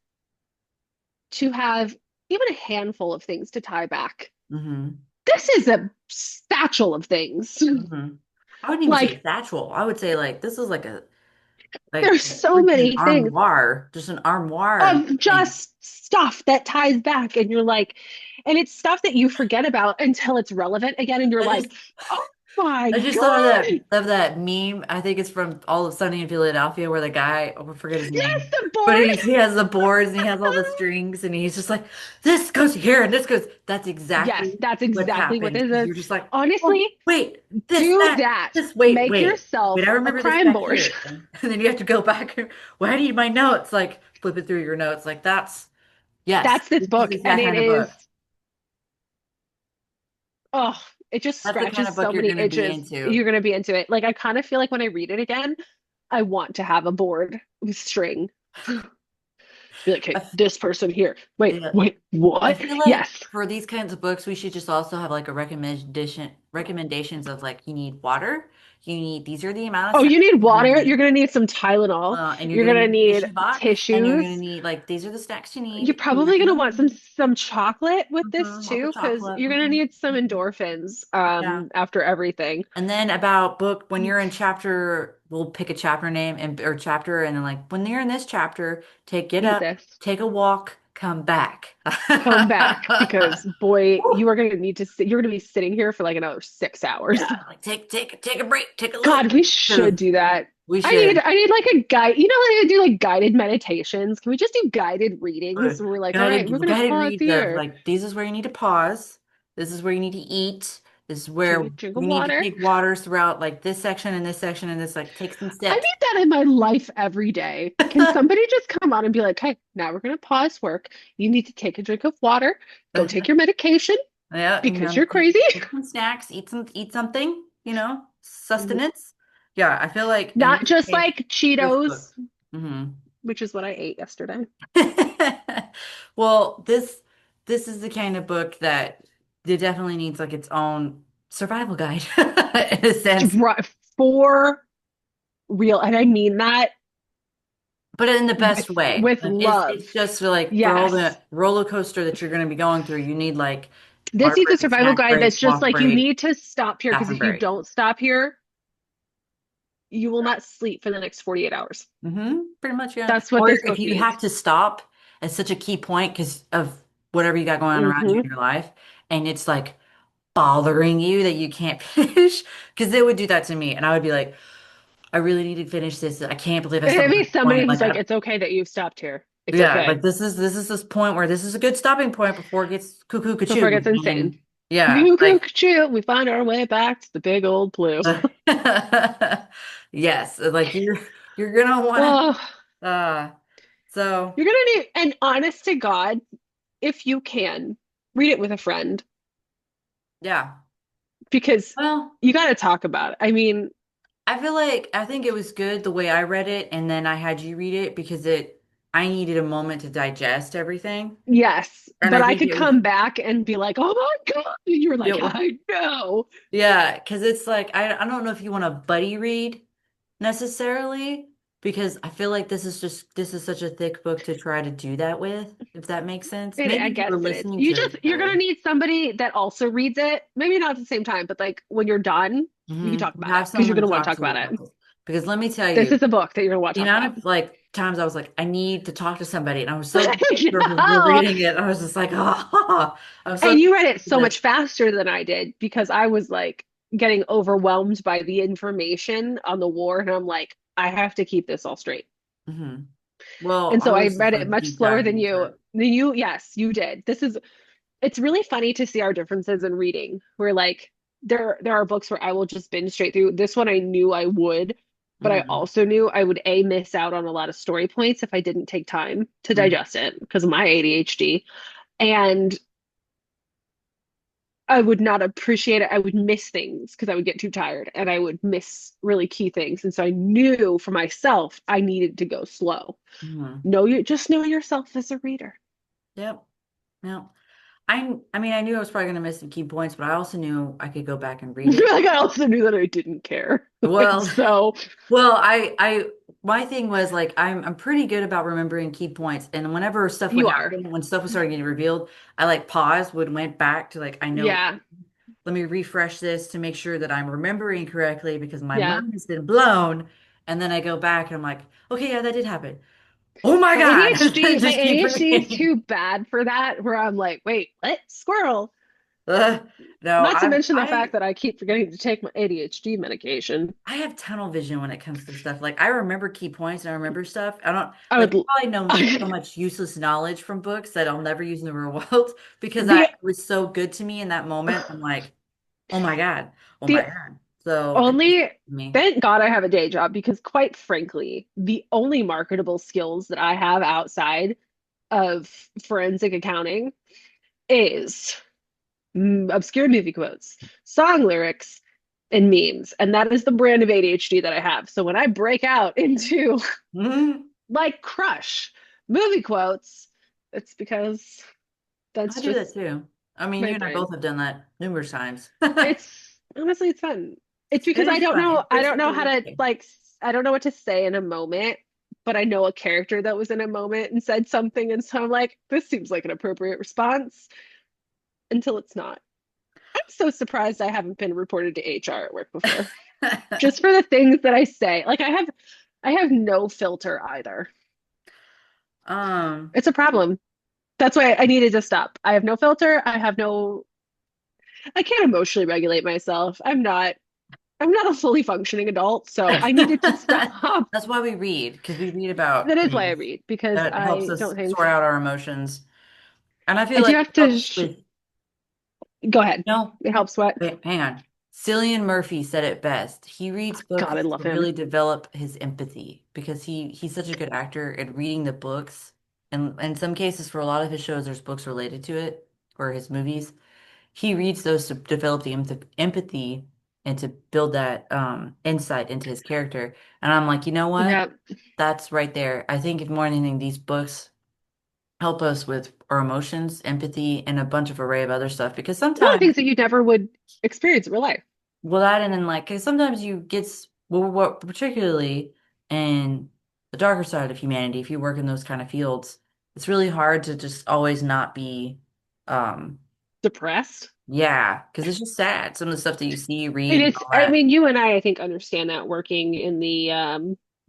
to have even a handful of things to tie back.
Mm-hmm.
This is a satchel of things.
Mm-hmm. I wouldn't even say
Like,
satchel. I would say like this is like a like
there's so
freaking
many things
armoire. Just an armoire
of
thing.
just stuff that ties back, and you're like, and it's stuff that you forget about until it's relevant again, and you're
I
like,
just
oh my
I just thought
God.
of that meme. I think it's from All of Sunny in Philadelphia where the guy, oh, I forget his
Yes,
name,
the
but
board.
he has the boards and he has all the strings and he's just like, this goes here and this goes. That's
Yes,
exactly
that's
what's
exactly what
happened
this
because
is.
you're just like,
Honestly,
oh, wait, this,
do
that,
that.
this,
Make
wait. I
yourself a
remember this
crime
back
board.
here. And then you have to go back. Where do I need my notes? Like flipping through your notes. Like yes,
That's this
this
book,
is
and
that
it
kind of book.
is, oh, it just
That's the kind of
scratches
book
so
you're
many
going to be
itches.
into.
You're gonna be into it. Like I kind of feel like when I read it again, I want to have a board with string. Be like, hey, this person here.
Yeah.
Wait,
I
what?
feel like
Yes.
for these kinds of books, we should just also have like a recommendations of like you need water, you need these are the amount of
Oh,
snacks
you need
you're gonna
water. You're
need,
gonna need some Tylenol.
and you're
You're
gonna
gonna
need a
need
tissue box, and you're gonna
tissues.
need like these are the snacks you
You're
need. You're
probably gonna
gonna
want
need
some chocolate with this
all the
too, because
chocolate.
you're gonna need some endorphins
Yeah.
after everything.
And then about book when you're in chapter, we'll pick a chapter name and or chapter, and then like when they're in this chapter, get
Eat
up,
this.
take a walk, come back.
Come back because boy, you are gonna need to sit, you're gonna be sitting here for like another 6 hours.
Yeah, like take a break, take a look.
God, we should
Because
do that.
we should.
I need like a guide. You know how they do like guided meditations? Can we just do guided readings where we're like, all right, we're gonna
Guided
pause
reads of
here.
like this is where you need to pause. This is where you need to eat. This is where
Take a drink of
you need to
water.
take waters throughout like this section and this section and this like take some
I
steps.
need that in my life every day. Can somebody just come on and be like, hey, now we're gonna pause work. You need to take a drink of water, go take your medication
Yeah,
because you're crazy.
take some snacks, eat something, sustenance. Yeah, I feel like in
Not
this
just
case,
like
this book.
Cheetos,
hmm
which is what I ate yesterday.
Well, this is the kind of book that it definitely needs like its own survival guide in a sense,
For real. And I mean that
but in the best way.
with
Like
love.
it's just like for all
Yes.
the roller coaster that you're going to be going through, you need like
This
water
needs a
break,
survival
snack
guide
break,
that's just
walk
like you
break,
need to stop here because
bathroom
if you
break.
don't stop here, you will not sleep for the next 48 hours.
Pretty much, yeah.
That's what
Or
this
if
book
you
needs.
have to stop at such a key point because of whatever you got going on around you in
Hmm.
your life, and it's like bothering you that you can't finish, because they would do that to me, and I would be like, I really need to finish this. I can't believe I stopped
It'd
at
be
this
somebody
point.
who's
Like,
like, it's okay that you've stopped here. It's
yeah, like
okay
this is this point where this is a good stopping point before it gets cuckoo
before it
cuckoo,
gets insane.
Yeah,
You
like
cook chill. We find our way back to the big old blue.
yes, like you're gonna want
Oh,
to so
you're gonna need, and honest to God, if you can, read it with a friend
yeah.
because
Well,
you got to talk about it. I mean,
I feel like I think it was good the way I read it, and then I had you read it because it I needed a moment to digest everything.
yes,
And
but
I
I
think
could
it was
come back and be like, "Oh my God," and you were like,
it was
"I know."
yeah, because it's like I don't know if you want a buddy read necessarily, because I feel like this is such a thick book to try to do that with, if that makes sense.
I
Maybe if you
guess
were
it is.
listening to it
You're gonna
together.
need somebody that also reads it. Maybe not at the same time, but like when you're done, you can talk
You
about it
have
because you're
someone to
gonna want to
talk
talk
to
about
about
it.
this. Because let me tell
This
you,
is a book that you're gonna want to
the
talk about.
amount of like times I was like, I need to talk to somebody, and I was so for
Yeah.
reading it. I was just like, oh, I'm so
And you read it
excited for
so
this.
much faster than I did because I was like getting overwhelmed by the information on the war. And I'm like, I have to keep this all straight.
hmm Well,
And
I
so I
was just
read it
like
much
deep
slower
diving
than
into
you.
it.
Yes, you did. It's really funny to see our differences in reading. Where like there are books where I will just binge straight through. This one I knew I would, but I
hmm
also knew I would miss out on a lot of story points if I didn't take time to
hmm
digest it because of my ADHD. And I would not appreciate it. I would miss things because I would get too tired and I would miss really key things. And so I knew for myself I needed to go slow.
hmm
Know yourself as a reader.
Yep. Yep. I mean, I knew I was probably going to miss some key points, but I also knew I could go back and read it.
Like I also knew that I didn't care. Like
Well,
so
well, my thing was like I'm pretty good about remembering key points, and whenever stuff would
you are.
happen, when stuff was starting getting revealed, I like paused, would went back to like I know,
Yeah.
let me refresh this to make sure that I'm remembering correctly because my
Yeah.
mind has been blown, and then I go back and I'm like, okay, yeah, that did happen. Oh my
My
God,
ADHD, my
just keep
ADHD is
reading.
too bad for that, where I'm like, wait, what? Squirrel.
No,
Not to mention the fact
I
that I keep forgetting to take my ADHD medication.
I have tunnel vision when it comes to stuff. Like I remember key points and I remember stuff. I don't
I
like
would
I probably know so
I,
much useless knowledge from books that I'll never use in the real world because I
the
it was so good to me in that moment. I'm like, oh my God, oh
the
my God. So it just
only
me.
thank God I have a day job because quite frankly, the only marketable skills that I have outside of forensic accounting is obscure movie quotes, song lyrics, and memes. And that is the brand of ADHD that I have. So when I break out into
Mhm.
like crush movie quotes, it's because
I
that's
do that
just
too. I mean,
my
you and I
brain.
both have done that numerous times.
It's honestly it's fun. It's
It
because
is fun. It
I
breaks
don't
up
know
the
how to
workday.
like I don't know what to say in a moment, but I know a character that was in a moment and said something, and so I'm like, this seems like an appropriate response until it's not. I'm so surprised I haven't been reported to HR at work before. Just for the things that I say. Like I have no filter either.
Um,
It's a problem. That's why I needed to stop. I have no filter. I can't emotionally regulate myself. I'm not a fully functioning adult, so I needed to stop.
that's why we read, because we read
That
about
is why I
things
read because
that helps
I
us
don't
sort
think
out our emotions. And I
I
feel
do
like
have
it
to
helps with,
go ahead.
no,
It helps what?
wait, hang on. Cillian Murphy said it best. He reads
God,
books
I
to
love him.
really develop his empathy because he's such a good actor at reading the books. And in some cases, for a lot of his shows, there's books related to it or his movies. He reads those to develop the empathy and to build that insight into his character. And I'm like, you know what?
Yeah.
That's right there. I think if more than anything, these books help us with our emotions, empathy, and a bunch of array of other stuff. Because
Well,
sometimes,
things that you never would experience in real life.
well, that and then like, because sometimes you get, well, what particularly in the darker side of humanity, if you work in those kind of fields, it's really hard to just always not be, um,
Depressed.
yeah, because it's just sad. Some of the stuff that you see, read, and all
I
that.
mean, you and I think understand that working in the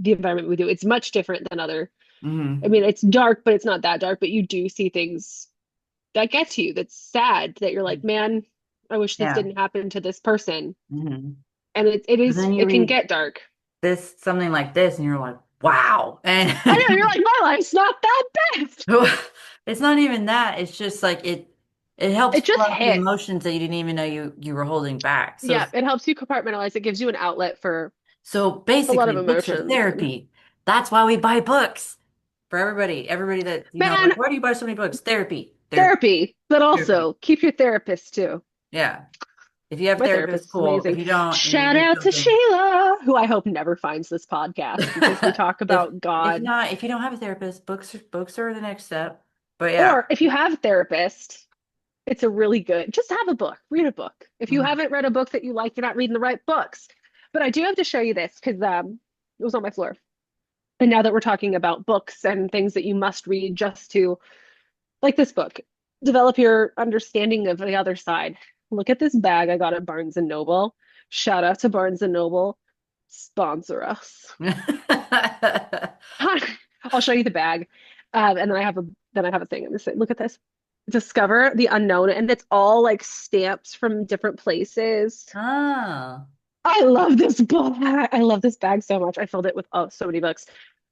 environment we do. It's much different than other. I
Hmm
mean, it's dark, but it's not that dark, but you do see things that get to you that's sad that you're like, man, I wish this
Yeah.
didn't happen to this person.
hmm
And
But then you
it can
read
get dark.
this, something like this, and you're like, wow.
I know, you're
And
like, my life's not that bad.
it's not even that. It's just like It helps
It
pull
just
out the
hits.
emotions that you didn't even know you were holding back. So
Yeah, it helps you compartmentalize. It gives you an outlet for
so
a lot of
basically, books are
emotions. And
therapy. That's why we buy books for everybody. Everybody that
man,
like, why do you buy so many books? Therapy, therapy,
therapy, but
therapy.
also keep your therapist too.
Yeah. If you have a
My
therapist,
therapist is
cool. If
amazing.
you don't, and you
Shout
need
out to
something,
Sheila, who I hope never finds this podcast because we talk
if
about God.
if you don't have a therapist, books are the next step. But yeah.
Or if you have a therapist, it's a really good, just have a book, read a book. If you
Mhm.
haven't read a book that you like, you're not reading the right books. But I do have to show you this because it was on my floor. And now that we're talking about books and things that you must read just to, like this book, develop your understanding of the other side. Look at this bag I got at Barnes and Noble. Shout out to Barnes and Noble. Sponsor us. I'll show you the bag. And then I have a thing. I'm gonna say, look at this. Discover the unknown. And it's all like stamps from different places.
Oh.
I love this book. I love this bag so much. I filled it with so many books.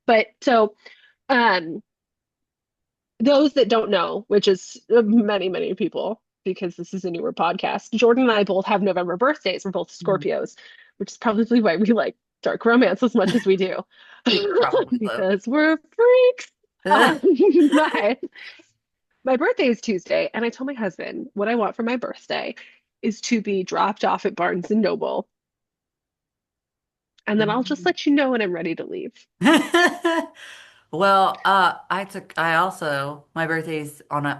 But so um those that don't know, which is many, many people, because this is a newer podcast, Jordan and I both have November birthdays. We're both
Mhm.
Scorpios, which is probably why we like dark romance as much as we do,
Probably so.
because we're freaks. But my birthday is Tuesday, and I told my husband what I want for my birthday is to be dropped off at Barnes and Noble, and then I'll just let you know when I'm ready to leave.
Well, I also, my birthday's on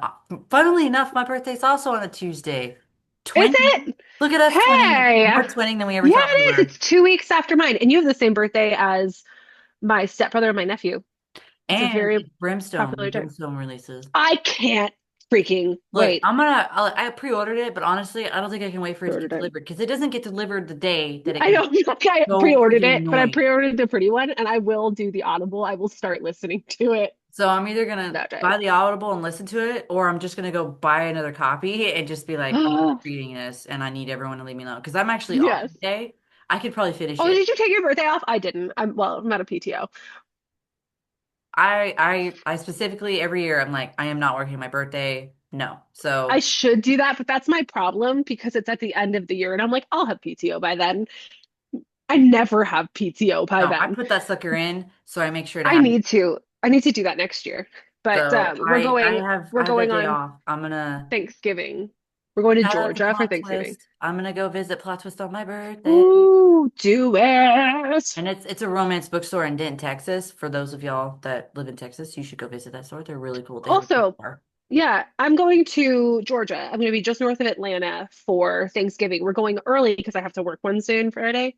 funnily enough, my birthday's also on a Tuesday.
Is
Twinning.
it?
Look at us twinning.
Hey!
More twinning than we ever
Yeah,
thought we
it is.
were.
It's 2 weeks after mine, and you have the same birthday as my stepbrother and my nephew. It's a
And
very
it's Brimstone,
popular day.
Brimstone releases.
I can't freaking
Look,
wait.
I pre-ordered it, but honestly, I don't think I can wait for it to get
Pre-ordered it.
delivered because it doesn't get delivered the day that it
I
gets
know I
so
pre-ordered
freaking
it, but I
annoying.
pre-ordered the pretty one, and I will do the Audible. I will start listening to it
So I'm either gonna
that day.
buy the Audible and listen to it, or I'm just gonna go buy another copy and just be like, I'm reading this, and I need everyone to leave me alone because I'm actually off
Yes.
today. I could probably finish
Oh,
it.
did you take your birthday off? I didn't. I'm at a PTO.
I specifically every year I'm like, I am not working my birthday. No.
I
So
should do that, but that's my problem because it's at the end of the year, and I'm like, I'll have PTO by then. I never have PTO by
no, I
then.
put that sucker in so I make sure to
I
have it.
need to. I need to do that next year. But
So
we're
I have that
going
day
on
off. I'm gonna
Thanksgiving. We're going to
shout out to
Georgia for
Plot
Thanksgiving.
Twist. I'm gonna go visit Plot Twist on my birthday.
Ooh, do it.
And it's a romance bookstore in Denton, Texas. For those of y'all that live in Texas, you should go visit that store. They're really cool. They have a cool
Also,
bar.
yeah, I'm going to Georgia. I'm going to be just north of Atlanta for Thanksgiving. We're going early because I have to work Wednesday and Friday.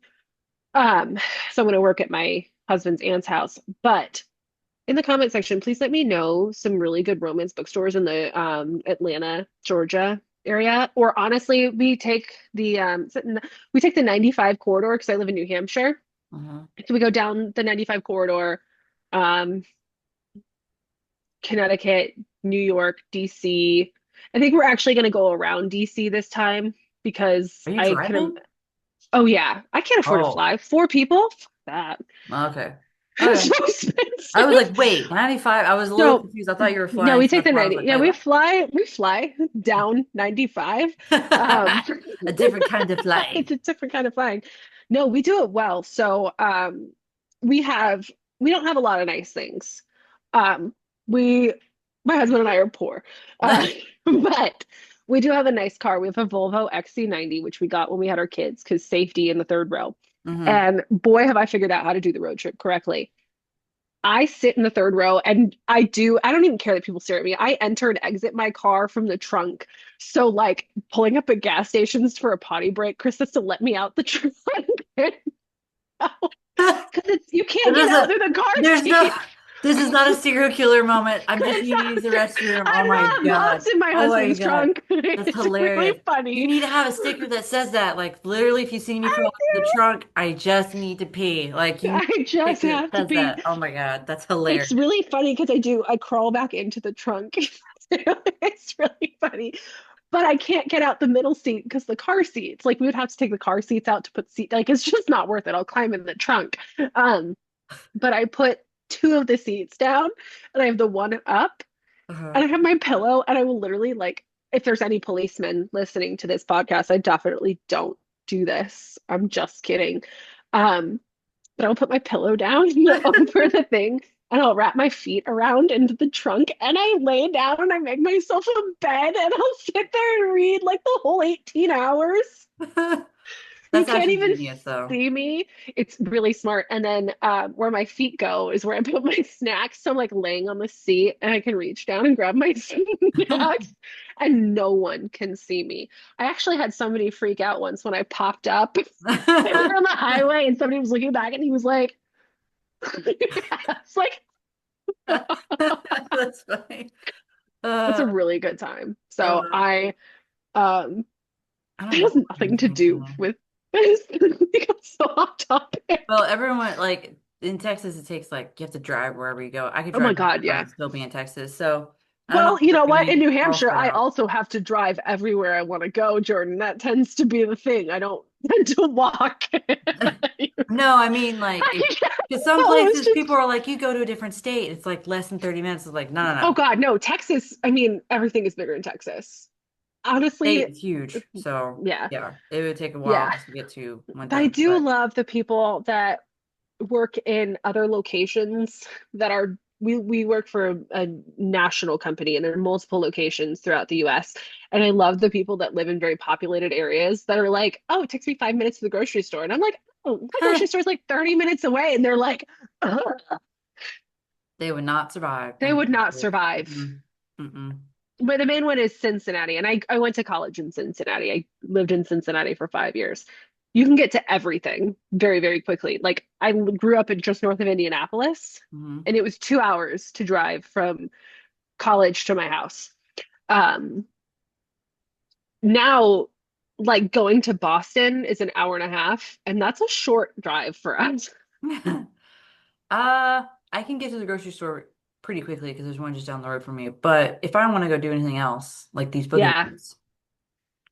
Um, so I'm going to work at my husband's aunt's house. But in the comment section, please let me know some really good romance bookstores in the Atlanta, Georgia area. Or honestly, we take the 95 corridor because I live in New Hampshire.
Mhm.
So we go down the 95 corridor, um, Connecticut, New York, DC. I think we're actually going to go around DC this time because
Are you
I can.
driving?
Oh yeah, I can't afford to
Oh,
fly. Four people? Fuck that.
okay.
It's
Okay.
so
I was
expensive.
like, wait, 95? I was a little
No,
confused. I thought you were
no,
flying,
we
so
take
that's
the
why I was
90.
like,
Yeah,
wait, what?
we fly down 95. Um,
A different kind of flying.
it's a different kind of flying. No, we do it well. So, we have we don't have a lot of nice things. Um, we my husband and I are poor. Uh, but we do have a nice car. We have a Volvo XC90, which we got when we had our kids because safety in the third row.
Hmm.
And boy, have I figured out how to do the road trip correctly. I sit in the third row and I don't even care that people stare at me. I enter and exit my car from the trunk. So like pulling up at gas stations for a potty break, Chris has to let me out the trunk. Because it's you can't
This
get
is
out
a,
through the car
there's no,
seat.
this is not a serial killer moment. I'm just
It's
needing to use the
not,
restroom. Oh my
I'm not.
God.
Mom's in my
Oh my
husband's
God.
trunk.
That's
It's really
hilarious. You
funny.
need to have a sticker that says that. Like literally, if you see me
I
throw up in the trunk, I just need to pee. Like
do.
you need
I
a
just
sticker that
have to
says
be.
that. Oh my God. That's
It's
hilarious.
really funny because I crawl back into the trunk. It's really funny. But I can't get out the middle seat because the car seats, like we would have to take the car seats out to put seat, like it's just not worth it. I'll climb in the trunk. Um, but I put two of the seats down and I have the one up
Uh-huh.
and I have my pillow and I will literally like if there's any policemen listening to this podcast, I definitely don't do this. I'm just kidding. Um, but I'll put my pillow down over the thing and I'll wrap my feet around into the trunk and I lay down and I make myself a bed and I'll sit there and read like the whole 18 hours. You
That's
can't
actually
even
genius, though.
see me. It's really smart. And then where my feet go is where I put my snacks. So I'm like laying on the seat and I can reach down and grab my snacks and no one can see me. I actually had somebody freak out once when I popped up. We were on the highway and somebody was looking back and he was like, it's like,
That's funny.
it's a
Uh,
really good time. So
uh,
um,
I don't
it
know
has
what
nothing
brings
to
me to
do
there.
with this. We got so off
Well,
topic.
everyone like in Texas, it takes like you have to drive wherever you go. I could
Oh my
drive
God,
anywhere
yeah.
and still be in Texas. So I don't know
Well,
what
you
you're
know what? In
doing.
New
I'll
Hampshire,
spread
I
out.
also have to drive everywhere I want to go, Jordan. That tends to be the thing. I don't tend to walk.
No, I mean like if because some
Well, it was
places people
just,
are like you go to a different state, it's like less than 30 minutes. It's like no, no,
oh
no.
God, no, Texas. I mean, everything is bigger in Texas.
State
Honestly,
is huge. So
yeah,
yeah, it would take a while
yeah.
just to get to one
I
thing.
do
But
love the people that work in other locations that are we work for a national company and there are multiple locations throughout the US. And I love the people that live in very populated areas that are like, oh, it takes me 5 minutes to the grocery store. And I'm like, oh, my grocery store is like 30 minutes away. And they're like, "Ugh."
they would not survive
They
in
would not
Texas.
survive.
Mm-mm. Mm-mm.
But the main one is Cincinnati. And I went to college in Cincinnati. I lived in Cincinnati for 5 years. You can get to everything very, very quickly. Like I grew up in just north of Indianapolis,
Mm-hmm.
and it was 2 hours to drive from college to my house. Um, now, like going to Boston is an hour and a half, and that's a short drive for us.
I can get to the grocery store pretty quickly because there's one just down the road from me. But if I want to go do anything else, like these book
Yeah,
events,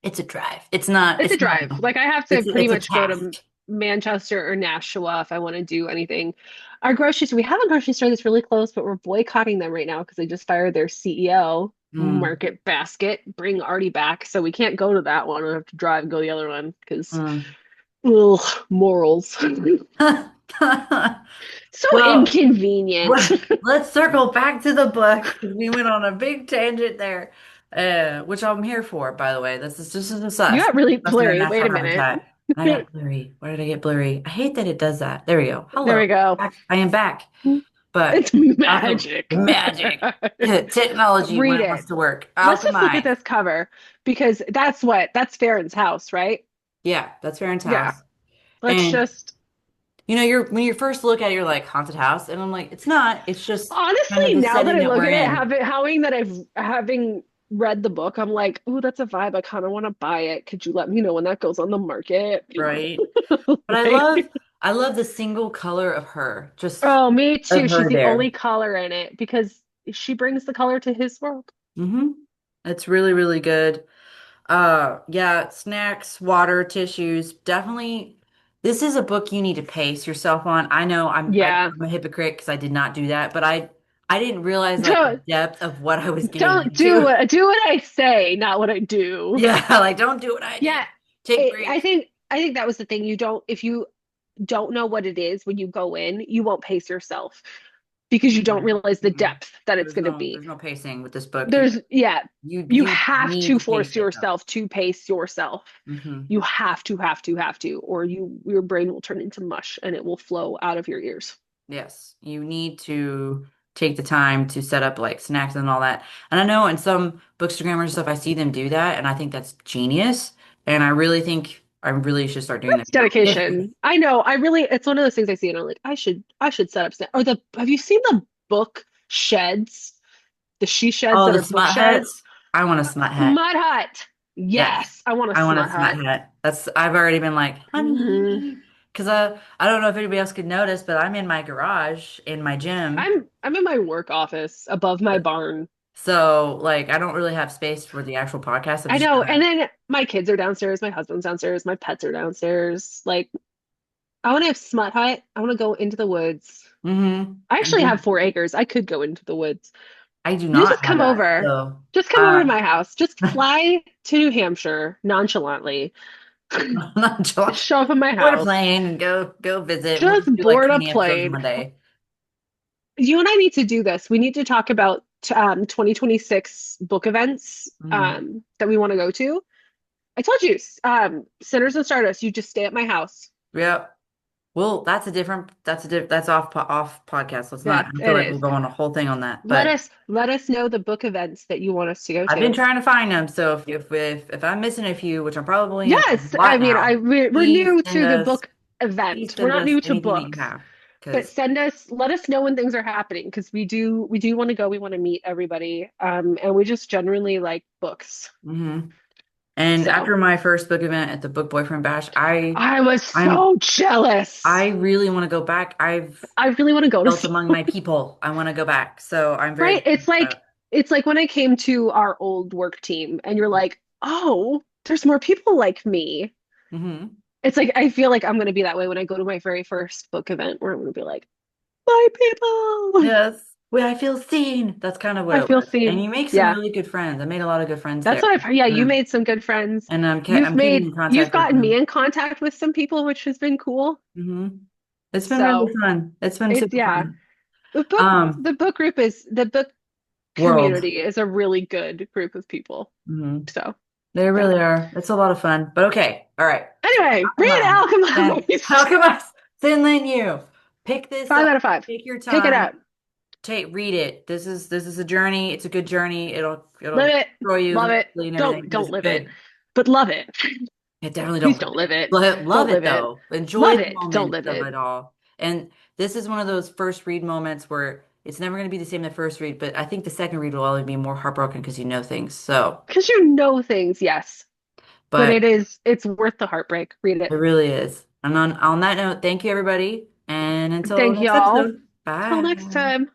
it's a drive. It's not,
it's a
it's not,
drive. Like I have to pretty
it's a
much go to
task.
Manchester or Nashua if I want to do anything. Our grocery store, we have a grocery store that's really close, but we're boycotting them right now because they just fired their CEO.
Mm,
Market Basket, bring Artie back. So we can't go to that one. We have to drive and go to the other one because,
mm.
ugh, morals. So
Well,
inconvenient.
let's circle back to the book because we went on a big tangent there, which I'm here for, by the way. This is a
You
sus.
got really
Us in our
blurry. Wait
natural
a minute.
habitat. And I got blurry. Why did I get blurry? I hate that it does that. There we go.
There we
Hello.
go.
I am back. But
It's
alchem
magic.
magic. Technology when
Read
it wants
it.
to work.
Let's just look at
Alchemized.
this cover because that's Farron's house, right?
Yeah, that's Farron's
Yeah.
house.
Let's
And
just
you're when you first look at it, you're like haunted house, and I'm like, it's not. It's just kind of
honestly,
the
now that
setting
I
that
look
we're
at it,
in,
having that I've having read the book, I'm like, oh, that's a vibe. I kind of want to buy it. Could you let me know when that goes on the market?
right? But
Like,
I love the single color of her, just
oh, me
of
too. She's
her
the
there.
only color in it because she brings the color to his world.
Mm-hmm. It's really, really good. Yeah, snacks, water, tissues, definitely. This is a book you need to pace yourself on. I know
Yeah.
I'm a hypocrite because I did not do that, but I didn't realize like the
Don't
depth of what I was getting
don't do
into.
what I say, not what I do.
Yeah, like don't do what I did.
Yeah,
Take
I
breaks.
think that was the thing. You don't if you don't know what it is when you go in, you won't pace yourself because you don't
Mm-mm.
realize the
Mm-mm.
depth that it's going to be.
There's no pacing with this book.
Yeah, you
You
have
need
to
to pace
force
yourself.
yourself to pace yourself.
Hmm.
You have to, or your brain will turn into mush and it will flow out of your ears.
Yes, you need to take the time to set up like snacks and all that. And I know in some bookstagrammers and stuff, I see them do that, and I think that's genius. And I really think I really should start doing that
That's
more.
dedication. I know. I really, it's one of those things I see and I'm like, I should set up, or have you seen the book sheds? The she sheds
Oh,
that
the
are book
smut
sheds?
hats. I want a smut hat.
Smut hut.
Yes,
Yes, I want a
I want a
smut
smut
hut.
hat. That's I've already been like,
Mhm.
honey, because I don't know if anybody else could notice, but I'm in my garage in my gym.
I'm in my work office above my barn.
So like I don't really have space for the actual podcast. I've
I
just
know. And
got
then my kids are downstairs, my husband's downstairs, my pets are downstairs. Like I want to have smut hut. I want to go into the woods.
mm-hmm.
I actually have
Hmm.
4 acres. I could go into the woods.
I do
You
not
just
have
come
that.
over.
So,
Just come over to
uh,
my house. Just fly to New Hampshire nonchalantly.
not July.
Show up at my
Board a
house.
plane and go visit. We'll
Just
just do like
board a
20 episodes in
plane.
one day.
You and I need to do this. We need to talk about 2026 book events
Hmm.
that we want to go to. I told you, Sinners and Stardust, you just stay at my house.
Yep. Well, that's off podcast. Let's not.
Yeah,
I feel
it
like we'll
is.
go on a whole thing on that. But
Let us know the book events that you want us to go
I've been
to.
trying to find them. So if I'm missing a few, which I'm probably am a
Yes, I
lot
mean,
now,
we're new to the book
please
event. We're
send
not
us
new to
anything that you
books,
have.
but
Because
let us know when things are happening because we do want to go. We want to meet everybody, and we just genuinely like books.
and
So
after my first book event at the Book Boyfriend Bash,
I was
I'm
so jealous.
I really want to go back. I've
I really want to go to
felt
see.
among my people. I want to go back. So I'm very
Right?
excited about
It's like when I came to our old work team, and you're like, oh, there's more people like me.
it.
It's like I feel like I'm gonna be that way when I go to my very first book event, where I'm gonna be like, my people.
Yes. Well, I feel seen. That's kind of what
I
it
feel
was. And
seen.
you make some
Yeah.
really good friends. I made a lot of good friends
That's
there.
what I've heard. Yeah, you
And
made some good friends.
I'm keeping in
You've
contact with
gotten me
them.
in contact with some people, which has been cool.
hmm It's been really
So
fun. It's been
it's
super
yeah.
fun. Um,
The book
World.
community is a really good group of people.
hmm
So
They
yeah.
really are. It's a lot of fun. But okay. All right. So
Anyway, read
Alchemized. Then
Alchemized.
Alchemized. Then you pick this
Five
up.
out of five.
Take your
Pick it
time.
up.
Read it. This is a journey. It's a good journey.
Live
It'll
it.
destroy you
Love it.
mentally and everything, but
Don't
it's
live it.
good.
But love it.
I definitely
Please
don't live
don't
it.
live it.
Love
Don't
it
live it.
though. Enjoy
Love
the
it. Don't
moments
live
of
it.
it all. And this is one of those first read moments where it's never going to be the same the first read, but I think the second read will always be more heartbroken because you know things. So,
Because you know things, yes. But
but
it's worth the heartbreak. Read
it
it.
really is. And on that note, thank you everybody. And until
Thank
next
y'all.
episode,
Till next
bye.
time.